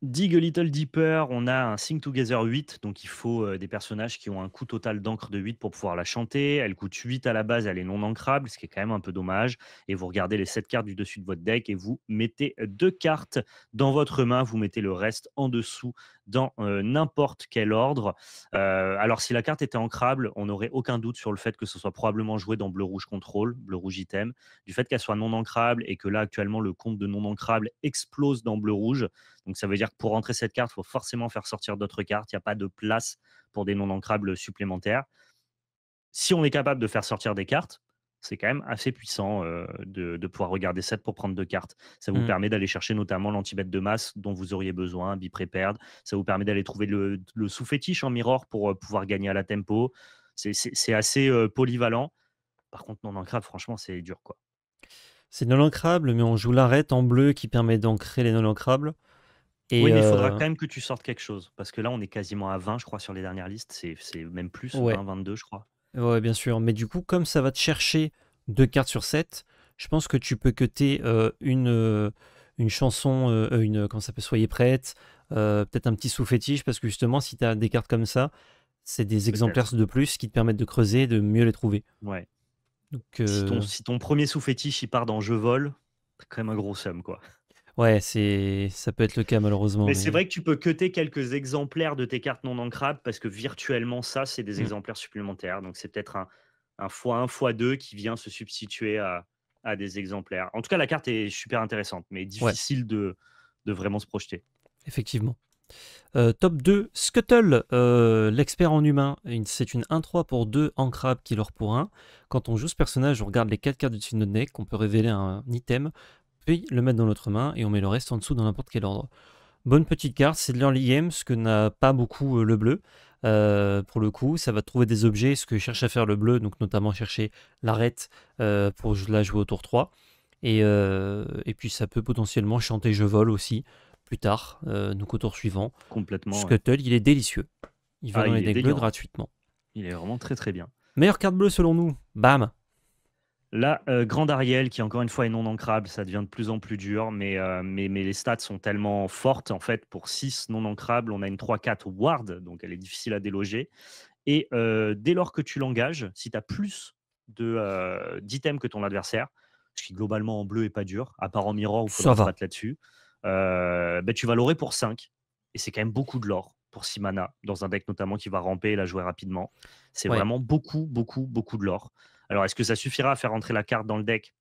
Dig a Little Deeper, on a un Sing Together 8, donc il faut des personnages qui ont un coût total d'encre de 8 pour pouvoir la chanter. Elle coûte 8 à la base, elle est non ancrable, ce qui est quand même un peu dommage. Et vous regardez les 7 cartes du dessus de votre deck et vous mettez 2 cartes dans votre main, vous mettez le reste en dessous dans n'importe quel ordre. Alors si la carte était ancrable, on n'aurait aucun doute sur le fait que ce soit probablement joué dans bleu-rouge contrôle, bleu-rouge item. Du fait qu'elle soit non ancrable et que là actuellement le compte de non ancrable explose dans bleu-rouge, donc ça veut dire que pour rentrer cette carte, il faut forcément faire sortir d'autres cartes. Il n'y a pas de place pour des non ancrables supplémentaires. Si on est capable de faire sortir des cartes, c'est quand même assez puissant de pouvoir regarder 7 pour prendre 2 cartes. Ça vous Mm. permet d'aller chercher notamment l'antibête de masse dont vous auriez besoin, Be Prepared. Ça vous permet d'aller trouver le sous-fétiche en mirror pour pouvoir gagner à la tempo. C'est assez polyvalent. Par contre, non ancrable, franchement, c'est dur, quoi. C'est non ancrable, mais on joue l'arête en bleu qui permet d'ancrer les non ancrables. Et Oui, mais il faudra quand même que tu sortes quelque chose. Parce que là, on est quasiment à 20, je crois, sur les dernières listes. C'est même plus, ouais, 20, 22, je crois. ouais, bien sûr. Mais du coup, comme ça va te chercher 2 cartes sur 7, je pense que tu peux cutter une chanson, comment ça s'appelle, Soyez prête, peut-être un petit sous-fétiche, parce que justement, si tu as des cartes comme ça, c'est des exemplaires Peut-être. de plus qui te permettent de creuser et de mieux les trouver. Ouais. Donc, Si ton premier sous-fétiche, il part dans Je vole, t'as quand même un gros somme, quoi. ouais, ça peut être le cas malheureusement. Mais c'est Mais vrai que tu peux cutter quelques exemplaires de tes cartes non ancrables parce que virtuellement, ça, c'est des mm, exemplaires supplémentaires. Donc, c'est peut-être un x1, x2 qui vient se substituer à des exemplaires. En tout cas, la carte est super intéressante, mais ouais, difficile de vraiment se projeter. effectivement. Top 2, Scuttle, l'expert en humain. C'est une 1-3 pour 2 en crabe qui leur pour 1. Quand on joue ce personnage, on regarde les 4 cartes du-dessus de notre deck, on peut révéler un item, puis le mettre dans notre main et on met le reste en dessous dans n'importe quel ordre. Bonne petite carte, c'est de l'early game, ce que n'a pas beaucoup le bleu. Pour le coup, ça va trouver des objets, ce que cherche à faire le bleu, donc notamment chercher l'arête pour la jouer au tour 3. Et puis ça peut potentiellement chanter Je vole aussi plus tard, donc au tour suivant. Complètement, ouais. Scuttle, il est délicieux. Il va Ah, dans il les est decks bleus délirant. gratuitement. Il est vraiment très, très bien. Meilleure carte bleue selon nous. Bam. Là, Grand Ariel, qui encore une fois est non ancrable, ça devient de plus en plus dur, mais les stats sont tellement fortes, en fait, pour 6 non ancrables, on a une 3-4 ward, donc elle est difficile à déloger. Et dès lors que tu l'engages, si tu as plus d'items que ton adversaire, ce qui globalement en bleu est pas dur, à part en mirror où il Ça faudra se va. battre là-dessus, bah, tu vas l'aurer pour 5. Et c'est quand même beaucoup de l'or pour 6 mana, dans un deck notamment qui va ramper et la jouer rapidement. C'est Ouais. vraiment beaucoup, beaucoup, beaucoup de l'or. Alors, est-ce que ça suffira à faire entrer la carte dans le deck?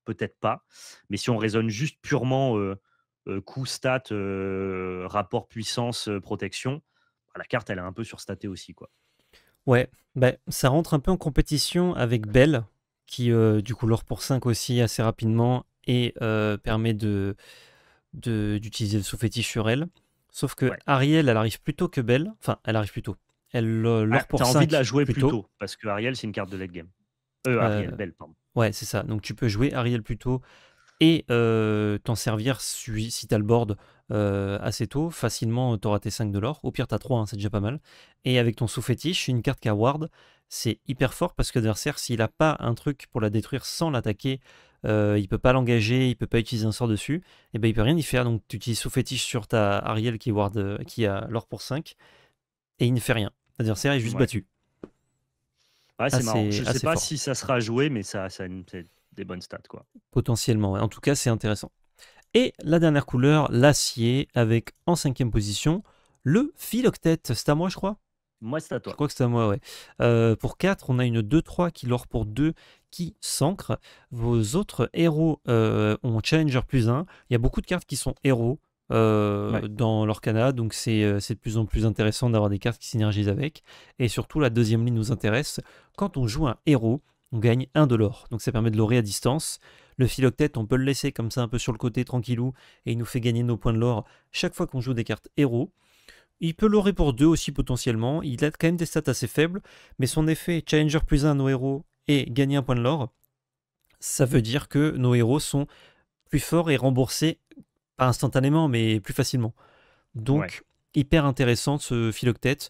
Peut-être pas. Mais si on raisonne juste purement coût, stat, rapport puissance, protection, bah, la carte, elle est un peu surstatée aussi, quoi. Ouais. Bah, ça rentre un peu en compétition avec Belle, qui du coup l'or pour 5 aussi assez rapidement et permet d'utiliser le sous-fétiche sur elle. Sauf que Ouais. Ariel, elle arrive plus tôt que Belle. Enfin, elle arrive plus tôt. Elle Ah, l'or tu pour envie de la 5 jouer plus plus tôt. tôt, parce que Ariel, c'est une carte de late game. Ariel, Euh, Belle, pardon. ouais, c'est ça. Donc tu peux jouer Ariel plus tôt et t'en servir si t'as le board assez tôt. Facilement, t'auras tes 5 de l'or. Au pire, t'as 3, c'est déjà pas mal. Et avec ton sous-fétiche, une carte qui a ward, c'est hyper fort parce que l'adversaire, s'il a pas un truc pour la détruire sans l'attaquer, il peut pas l'engager, il peut pas utiliser un sort dessus, et ben il peut rien y faire. Donc tu utilises sous-fétiche sur ta Ariel qui, ward, qui a l'or pour 5 et il ne fait rien. L'adversaire est juste Ouais. battu. Ouais, c'est marrant. Je sais Assez pas fort, si ça sera joué, mais c'est des bonnes stats, quoi. potentiellement. Ouais. En tout cas, c'est intéressant. Et la dernière couleur, l'acier, avec en 5e position le philoctète. C'est à moi, je crois. Moi, c'est à Je toi. crois que c'est à moi, ouais. Pour 4, on a une 2-3 qui l'or pour 2 qui s'ancre. Vos autres héros ont Challenger plus 1. Il y a beaucoup de cartes qui sont héros Ouais. dans l'Orcana, donc c'est de plus en plus intéressant d'avoir des cartes qui synergisent avec. Et surtout, la deuxième ligne nous intéresse. Quand on joue un héros, on gagne 1 de l'or. Donc ça permet de l'orer à distance. Le philoctète, on peut le laisser comme ça un peu sur le côté tranquillou et il nous fait gagner nos points de l'or chaque fois qu'on joue des cartes héros. Il peut l'aurer pour 2 aussi potentiellement. Il a quand même des stats assez faibles, mais son effet Challenger plus 1 à nos héros et gagner un point de l'or, ça veut dire que nos héros sont plus forts et remboursés, pas instantanément, mais plus facilement. Ouais. Donc, hyper intéressant ce philoctète.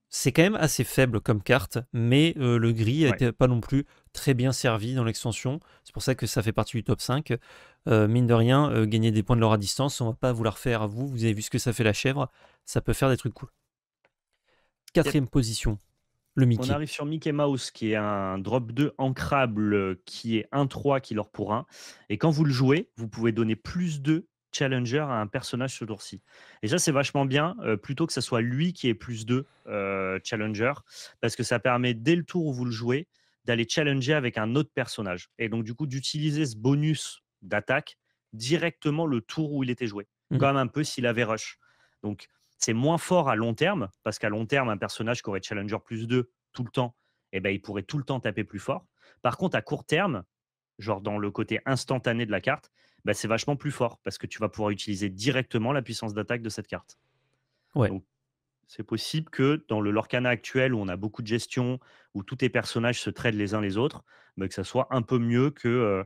C'est quand même assez faible comme carte, mais le gris Ouais. n'était pas non plus très bien servi dans l'extension. C'est pour ça que ça fait partie du top 5. Mine de rien, gagner des points de l'or à distance, on va pas vous la refaire à vous. Vous avez vu ce que ça fait la chèvre. Ça peut faire des trucs cool. Yep. Quatrième position, le On Mickey. arrive sur Mickey Mouse, qui est un drop 2 ancrable, qui est 1-3 qui leur pour 1. Et quand vous le jouez, vous pouvez donner plus de challenger à un personnage ce tour-ci. Et ça, c'est vachement bien, plutôt que ce soit lui qui ait plus de challenger, parce que ça permet, dès le tour où vous le jouez, d'aller challenger avec un autre personnage. Et donc, du coup, d'utiliser ce bonus d'attaque directement le tour où il était joué, Mhm. comme un peu s'il avait rush. Donc, c'est moins fort à long terme, parce qu'à long terme, un personnage qui aurait challenger plus 2 tout le temps, eh ben, il pourrait tout le temps taper plus fort. Par contre, à court terme, genre dans le côté instantané de la carte, bah, c'est vachement plus fort parce que tu vas pouvoir utiliser directement la puissance d'attaque de cette carte. Ouais. Donc, c'est possible que dans le Lorcana actuel où on a beaucoup de gestion, où tous tes personnages se tradent les uns les autres, bah, que ça soit un peu mieux que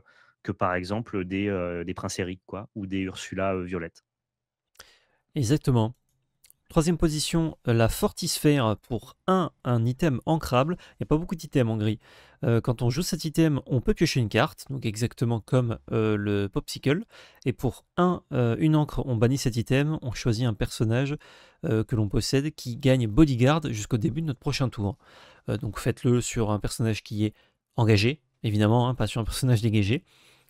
par exemple des Princes Eric quoi, ou des Ursula Violette. Exactement. Troisième position, la Fortisphère pour un item ancrable. Il n'y a pas beaucoup d'items en gris. Quand on joue cet item, on peut piocher une carte, donc exactement comme le Popsicle. Et pour une encre, on bannit cet item, on choisit un personnage que l'on possède qui gagne Bodyguard jusqu'au début de notre prochain tour. Donc faites-le sur un personnage qui est engagé, évidemment, hein, pas sur un personnage dégagé.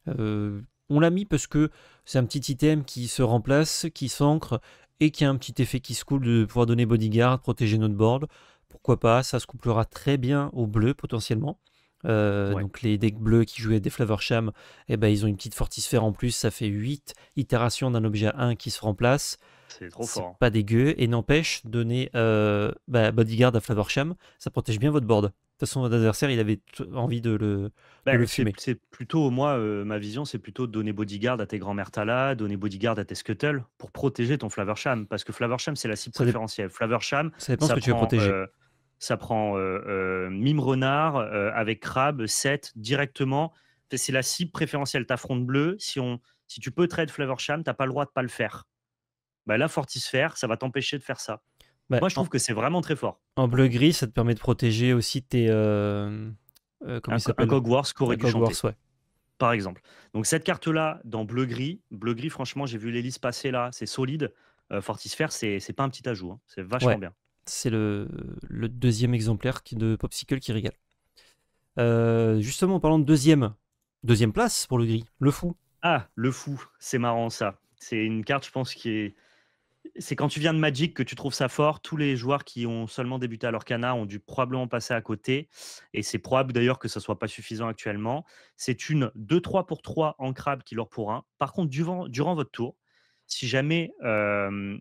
On l'a mis parce que c'est un petit item qui se remplace, qui s'ancre et qui a un petit effet qui se coule de pouvoir donner bodyguard, protéger notre board. Pourquoi pas, ça se couplera très bien au bleu potentiellement. Ouais, Donc les decks bleus qui jouaient des Flavorsham, eh ben, ils ont une petite fortisphère en plus, ça fait 8 itérations d'un objet à 1 qui se remplace. c'est trop C'est fort. pas dégueu et n'empêche, donner bodyguard à Flavorsham, ça protège bien votre board. De toute façon, votre adversaire, il avait envie de le Bah, fumer. c'est plutôt moi, ma vision, c'est plutôt de donner bodyguard à tes grands-mères Tala, donner bodyguard à tes Scuttle pour protéger ton Flavorsham. Parce que Flavorsham, c'est la cible Ça, préférentielle. Flavorsham, ça dépend ce ça que tu veux prend, protéger. heu, ça prend, Mime Renard, avec Crabe, Seth directement. C'est la cible préférentielle. Tu affrontes bleu, si tu peux trade Flavorsham, tu as pas le droit de pas le faire. Bah, là, Fortisphère, ça va t'empêcher de faire ça. Bah, Moi, je trouve que c'est vraiment très fort. en bleu-gris, ça te permet de protéger aussi tes... comment il Un s'appelle? Cogwars qui aurait Un dû chanter, Cogwars, ouais. par exemple. Donc cette carte-là, dans bleu-gris, franchement, j'ai vu l'hélice passer là, c'est solide. Fortisphère, c'est pas un petit ajout, hein. C'est vachement Ouais, bien. c'est le deuxième exemplaire de Popsicle qui régale. Justement, en parlant de deuxième place pour le gris, le fou. Ah, le fou, c'est marrant ça. C'est une carte, je pense, qui est c'est quand tu viens de Magic que tu trouves ça fort. Tous les joueurs qui ont seulement débuté à l'Orcana ont dû probablement passer à côté et c'est probable d'ailleurs que ça soit pas suffisant actuellement. C'est une 2-3 pour 3 ancrable qui leur pour 1. Par contre, durant votre tour, si jamais,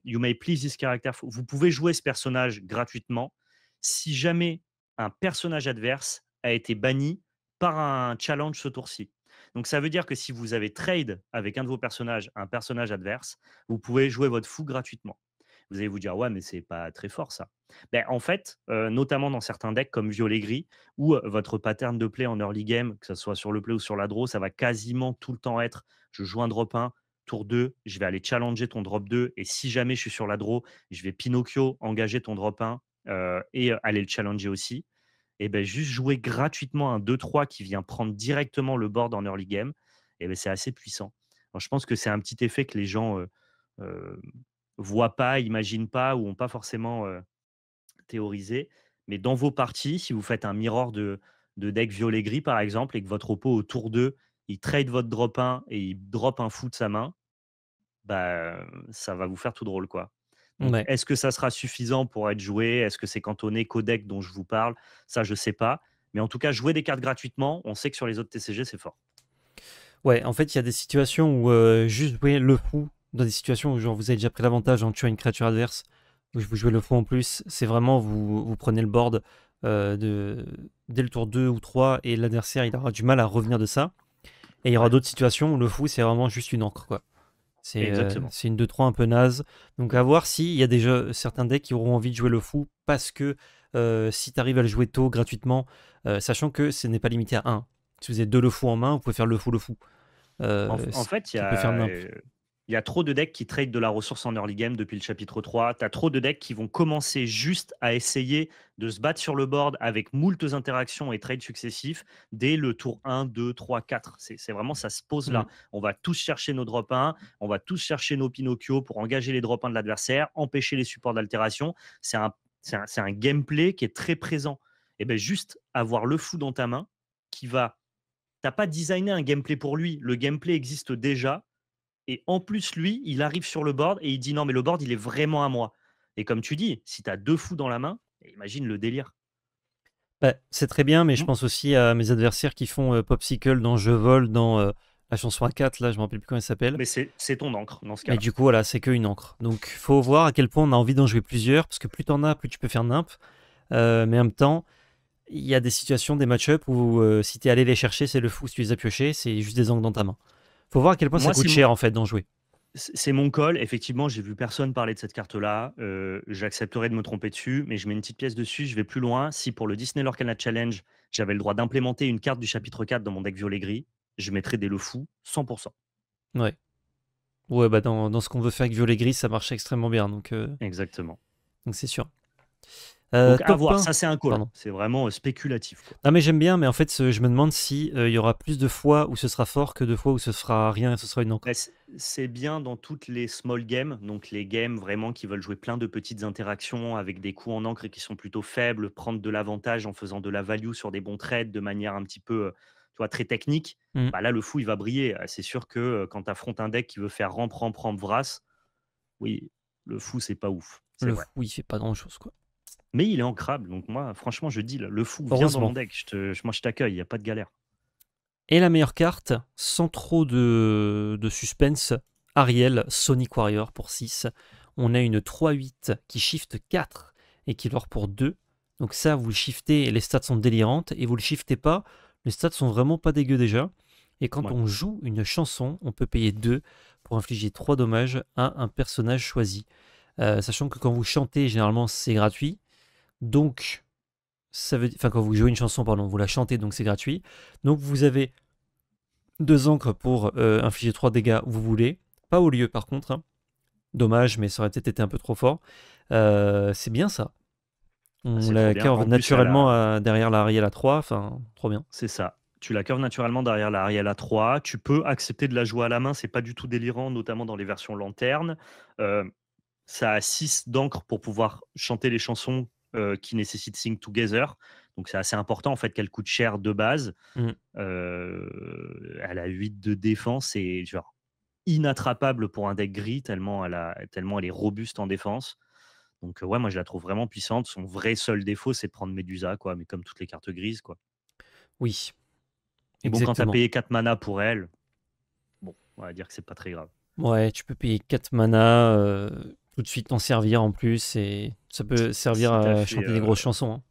you may please this character, vous pouvez jouer ce personnage gratuitement si jamais un personnage adverse a été banni par un challenge ce tour-ci. Donc ça veut dire que si vous avez trade avec un de vos personnages, un personnage adverse, vous pouvez jouer votre fou gratuitement. Vous allez vous dire: «Ouais, mais c'est pas très fort ça». Ben en fait, notamment dans certains decks comme violet-gris où, votre pattern de play en early game, que ça soit sur le play ou sur la draw, ça va quasiment tout le temps être: je joue un drop 1, tour 2, je vais aller challenger ton drop 2 et si jamais je suis sur la draw, je vais Pinocchio engager ton drop 1, et aller le challenger aussi et ben juste jouer gratuitement un 2-3 qui vient prendre directement le board en early game et ben c'est assez puissant. Alors je pense que c'est un petit effet que les gens, heu, voient pas, imaginent pas ou ont pas forcément, théorisé. Mais dans vos parties, si vous faites un mirror de deck violet-gris, par exemple, et que votre oppo au tour 2 il trade votre drop 1 et il drop un fou de sa main, bah, ça va vous faire tout drôle, quoi. Donc, Ouais. est-ce que ça sera suffisant pour être joué? Est-ce que c'est cantonné qu'au deck dont je vous parle? Ça, je sais pas. Mais en tout cas, jouer des cartes gratuitement, on sait que sur les autres TCG, c'est fort. Ouais, en fait, il y a des situations où juste jouer le fou, dans des situations où genre, vous avez déjà pris l'avantage en tuant une créature adverse, où vous jouez le fou en plus, c'est vraiment, vous prenez le board dès le tour 2 ou 3 et l'adversaire, il aura du mal à revenir de ça. Et il y aura Ouais, d'autres situations où le fou, c'est vraiment juste une encre, quoi. exactement. C'est une 2-3 un peu naze. Donc à voir s'il y a déjà certains decks qui auront envie de jouer le fou parce que si tu arrives à le jouer tôt gratuitement, sachant que ce n'est pas limité à 1. Si vous avez 2 le fou en main, vous pouvez faire le fou, En fait, qui peut faire nimp. il y a trop de decks qui trade de la ressource en early game depuis le chapitre 3. Tu as trop de decks qui vont commencer juste à essayer de se battre sur le board avec moultes interactions et trades successifs dès le tour 1, 2, 3, 4. C'est vraiment, ça se pose Mm. là. On va tous chercher nos drop 1, on va tous chercher nos Pinocchio pour engager les drop 1 de l'adversaire, empêcher les supports d'altération. C'est un gameplay qui est très présent. Et bien juste avoir le fou dans ta main qui va t'as pas designé un gameplay pour lui. Le gameplay existe déjà. Et en plus, lui, il arrive sur le board et il dit non, mais le board, il est vraiment à moi. Et comme tu dis, si tu as deux fous dans la main, imagine le délire. Bah, c'est très bien, mais je Mm. pense aussi à mes adversaires qui font Popsicle dans Je vole, dans la chanson A4, là, je me rappelle plus comment elle s'appelle. Mais c'est ton encre dans ce Et cas-là. du coup, voilà, c'est qu'une encre. Donc, faut voir à quel point on a envie d'en jouer plusieurs, parce que plus t'en as, plus tu peux faire nimp. Mais en même temps, il y a des situations, des match-up où si t'es allé les chercher, c'est le fou. Si tu les as piochés, c'est juste des angles dans ta main. Faut voir à quel point ça Moi, coûte cher en fait d'en jouer. c'est mon call. Effectivement, j'ai vu personne parler de cette carte-là. J'accepterai de me tromper dessus, mais je mets une petite pièce dessus. Je vais plus loin. Si pour le Disney Lorcana Challenge, j'avais le droit d'implémenter une carte du chapitre 4 dans mon deck violet-gris, je mettrais des le fou 100%. Ouais. Ouais, bah dans ce qu'on veut faire avec Violet Gris, ça marche extrêmement bien, Exactement. donc c'est sûr. Donc à Top voir, 1. ça c'est un call. Pardon. C'est vraiment spéculatif, quoi. Non mais j'aime bien, mais en fait je me demande si il y aura plus de fois où ce sera fort que de fois où ce sera rien et ce sera une encre. Bah, c'est bien dans toutes les small games, donc les games vraiment qui veulent jouer plein de petites interactions avec des coups en encre et qui sont plutôt faibles, prendre de l'avantage en faisant de la value sur des bons trades de manière un petit peu, tu vois, très technique. Mm. Bah là, le fou, il va briller. C'est sûr que quand tu affrontes un deck qui veut faire ramp, ramp, ramp, vras, oui, le fou, c'est pas ouf. C'est Le vrai. fou il fait pas grand chose quoi. Mais il est ancrable. Donc moi, franchement, je dis, le fou, viens dans mon Heureusement. deck. Moi, je t'accueille. Il n'y a pas de galère. Et la meilleure carte, sans trop de suspense, Ariel, Sonic Warrior pour 6. On a une 3-8 qui shift 4 et qui lore pour 2. Donc ça, vous le shiftez et les stats sont délirantes. Et vous le shiftez pas, les stats sont vraiment pas dégueux déjà. Et quand Ouais. on joue une chanson, on peut payer 2 pour infliger 3 dommages à un personnage choisi. Sachant que quand vous chantez, généralement c'est gratuit. Donc, enfin quand vous jouez une chanson, pardon, vous la chantez, donc c'est gratuit. Donc vous avez 2 encres pour infliger 3 dégâts où vous voulez. Pas au lieu par contre, hein. Dommage, mais ça aurait peut-être été un peu trop fort. C'est bien ça. Ah, On c'est trop la bien. curve En plus, elle naturellement a derrière l'Ariel à 3, enfin, trop bien. c'est ça. Tu la curves naturellement derrière la Ariel A3. Tu peux accepter de la jouer à la main, c'est pas du tout délirant, notamment dans les versions lanterne. Heu, Ça a 6 d'encre pour pouvoir chanter les chansons, qui nécessitent Sing Together. Donc c'est assez important en fait qu'elle coûte cher de base. Mm. Elle a 8 de défense et genre inattrapable pour un deck gris tellement elle est robuste en défense. Donc ouais, moi je la trouve vraiment puissante. Son vrai seul défaut, c'est de prendre Medusa quoi, mais comme toutes les cartes grises quoi. Oui, Et bon, quand tu as exactement. payé 4 mana pour elle, bon, on va dire que c'est pas très grave. Ouais, tu peux payer 4 mana, tout de suite t'en servir en plus, et ça peut servir Si tu as à fait, chanter des grosses chansons, hein.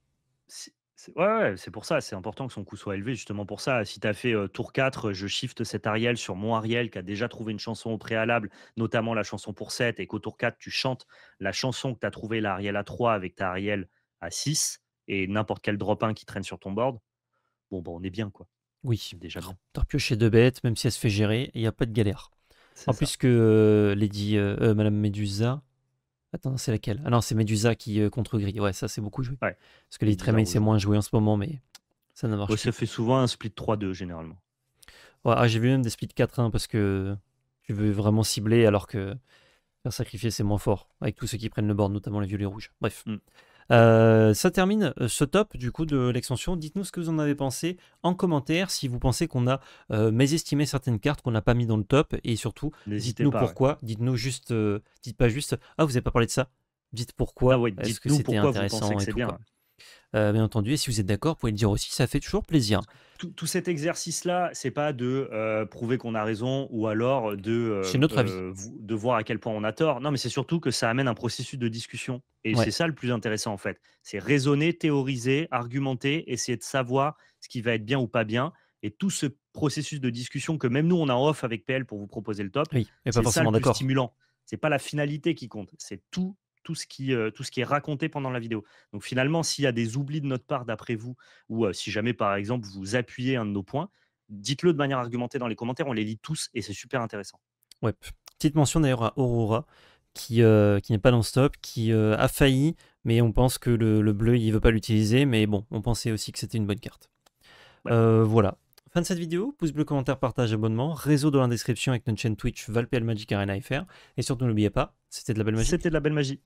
ouais, ouais, c'est pour ça, c'est important que son coût soit élevé justement pour ça. Si tu as fait, tour 4, je shift cet Ariel sur mon Ariel qui a déjà trouvé une chanson au préalable, notamment la chanson pour 7, et qu'au tour 4 tu chantes la chanson que tu as trouvée, la Ariel à 3 avec ta Ariel à 6 et n'importe quel drop 1 qui traîne sur ton board, bon, bah, on est bien quoi, Oui, on est déjà bien. t'as repioché 2 bêtes, même si elle se fait gérer, il n'y a pas de galère. C'est En ça. plus que Lady, Madame Médusa. Attends, c'est laquelle? Ah non, c'est Médusa qui contre Gris. Ouais, ça c'est beaucoup joué. Ouais, Parce que les Medusa Tremaine c'est rouge, ouais. moins joué en ce moment, mais ça ne Ouais, marche ça plus. fait souvent un split 3-2 généralement. Ouais, ah, j'ai vu même des splits 4-1 parce que tu veux vraiment cibler alors que faire sacrifier c'est moins fort avec tous ceux qui prennent le board, notamment les violets rouges. Bref. Mmh. Ça termine ce top du coup de l'extension. Dites-nous ce que vous en avez pensé en commentaire, si vous pensez qu'on a mésestimé certaines cartes qu'on n'a pas mis dans le top, et surtout N'hésitez dites-nous pas, ouais. pourquoi. Dites-nous juste, dites pas juste ah vous avez pas parlé de ça. Dites Ah pourquoi ouais, est-ce que dites-nous c'était pourquoi vous pensez intéressant que et c'est tout bien, quoi. ouais. Bien entendu, et si vous êtes d'accord, vous pouvez le dire aussi, ça fait toujours plaisir. Tout cet exercice-là, c'est pas de, prouver qu'on a raison ou alors de, C'est notre avis. de voir à quel point on a tort. Non, mais c'est surtout que ça amène un processus de discussion et Ouais, c'est ça le plus intéressant, en fait. C'est raisonner, théoriser, argumenter, essayer de savoir ce qui va être bien ou pas bien, et tout ce processus de discussion que même nous, on a en off avec PL pour vous proposer le top, oui, mais pas c'est ça le forcément plus d'accord. stimulant. C'est pas la finalité qui compte, c'est tout ce qui est raconté pendant la vidéo. Donc finalement, s'il y a des oublis de notre part d'après vous, ou si jamais, par exemple, vous appuyez un de nos points, dites-le de manière argumentée dans les commentaires, on les lit tous et c'est super intéressant. Ouais. Petite mention d'ailleurs à Aurora, qui n'est pas dans ce top, qui a failli, mais on pense que le bleu, il veut pas l'utiliser, mais bon, on pensait aussi que c'était une bonne carte. Ouais. Voilà. Fin de cette vidéo, pouce bleu, commentaire, partage, abonnement, réseau dans la description avec notre chaîne Twitch, ValPL Magic Arena FR, et surtout n'oubliez pas, c'était de la belle magie. C'était de la belle magie.